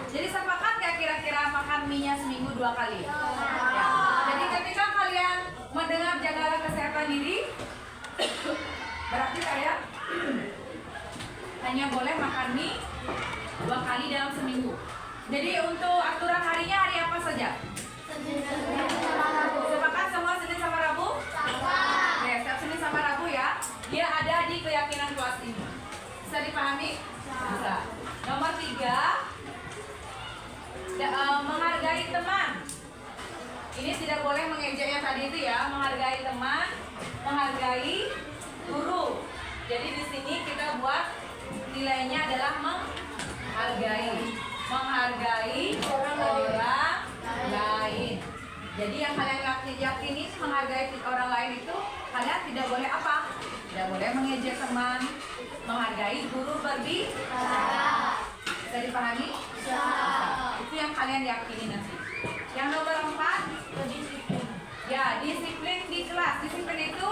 Jadi sepakat gak kira-kira makan mie-nya seminggu 2 kali? Ya. Jadi ketika kalian mendengar jagalah kesehatan diri, berarti kalian hanya boleh makan mie 2 kali dalam seminggu. Jadi untuk aturan harinya hari apa saja? Sepakat semua Senin sama Rabu? Ya, setiap Senin sama Rabu ya. Dia ada di keyakinan kelas ini. Bisa dipahami? Bisa. Nomor 3, menghargai teman. Ini tidak boleh mengejek yang tadi itu ya. Menghargai teman, menghargai guru. Jadi di sini kita buat nilainya adalah menghargai orang lain. Jadi yang kalian yakini menghargai orang lain itu kalian tidak boleh apa? Tidak boleh mengejek teman, menghargai guru berbicara. Bisa dipahami? Bisa. Itu yang kalian yakini nanti. Yang nomor 4, disiplin. Ya, disiplin di kelas. Disiplin itu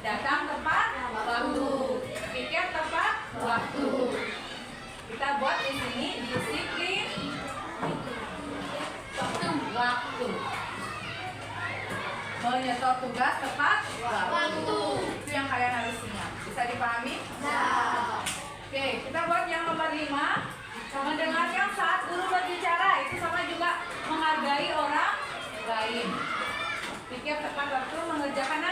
datang tepat waktu, pikir tepat waktu. Kita buat di sini disiplin waktu. Menyetor tugas tepat waktu. Itu yang kalian harus ingat. Bisa dipahami? Oke, kita buat yang nomor 5. Mendengarkan saat guru berbicara. Itu sama juga menghargai orang lain. Pikir tepat waktu mengerjakan.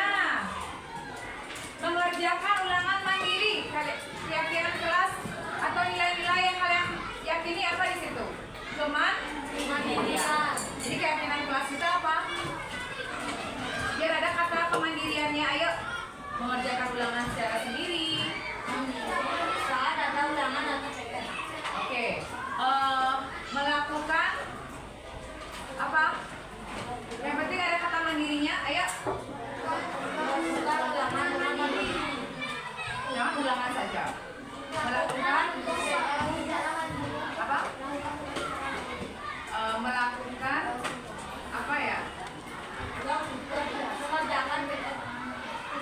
Mengerjakan ulangan mandiri. Keyakinan kelas atau nilai-nilai yang kalian yakini apa di situ? Kemandirian. Jadi keyakinan kelas kita apa? Biar ada kata kemandiriannya. Ayo mengerjakan ulangan secara sendiri. Saat ada ulangan atau PR. Oke. Melakukan apa? Yang penting ada kata mandirinya. Ayo. Jangan ulangan saja. Melakukan apa? Melakukan apa ya?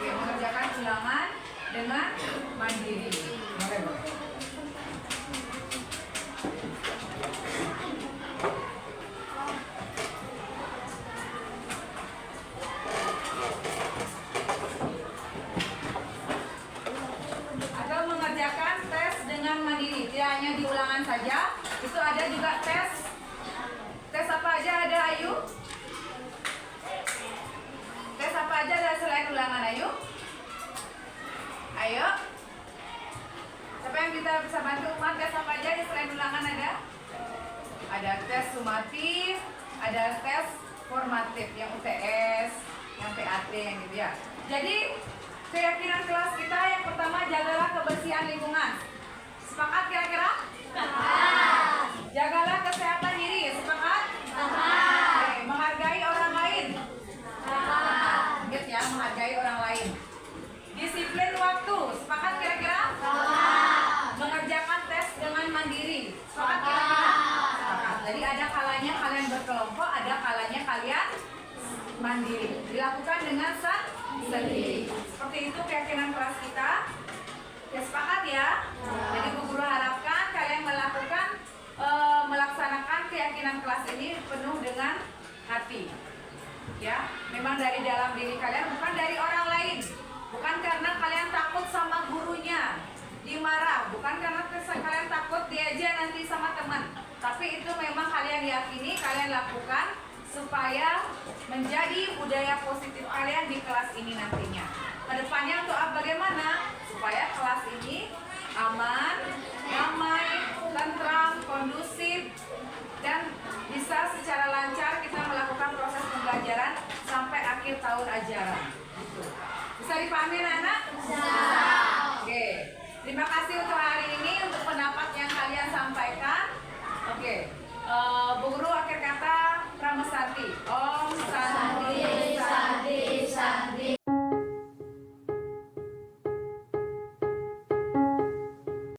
Mengerjakan ulangan dengan mandiri. hanya di ulangan saja. Itu ada juga tes. Tes apa aja ada, Ayu? Tes apa aja ada selain ulangan, Ayu? Ayo. Siapa yang bisa bantu Umat? Tes apa aja selain ulangan ada? Ada tes sumatif, ada tes formatif, yang UTS, yang PAT, yang gitu ya. Jadi keyakinan kelas kita yang pertama, jagalah kebersihan lingkungan. Sepakat kira-kira? Sepakat. Jagalah kesehatan diri. Sepakat? Sepakat. Oke, menghargai orang lain. Sepakat. Ingat ya, menghargai orang lain. Disiplin waktu. Sepakat kira-kira? Sepakat. Mengerjakan tes dengan mandiri. Sepakat kira-kira? Sepakat. Jadi ada kalanya kalian berkelompok, ada kalanya kalian mandiri. Dilakukan dengan sendiri. Seperti itu keyakinan kelas kita. Ya, sepakat ya. Jadi Bu Guru harapkan kalian melaksanakan keyakinan kelas ini penuh dengan hati. Ya, memang dari dalam diri kalian, bukan dari orang lain. Bukan karena kalian takut sama gurunya dimarah, bukan karena kalian takut diajar nanti sama teman. Tapi itu memang kalian yakini, kalian lakukan supaya menjadi budaya positif kalian di kelas ini nantinya. Kedepannya untuk bagaimana? Supaya kelas ini aman, damai, tentram, kondusif, dan bisa secara lancar kita melakukan proses pembelajaran sampai akhir tahun ajaran. Bisa dipahami anak-anak? Bisa. Oke. Terima kasih untuk hari ini, untuk pendapat yang kalian sampaikan. Oke. Bu Guru akhir kata Prameswati.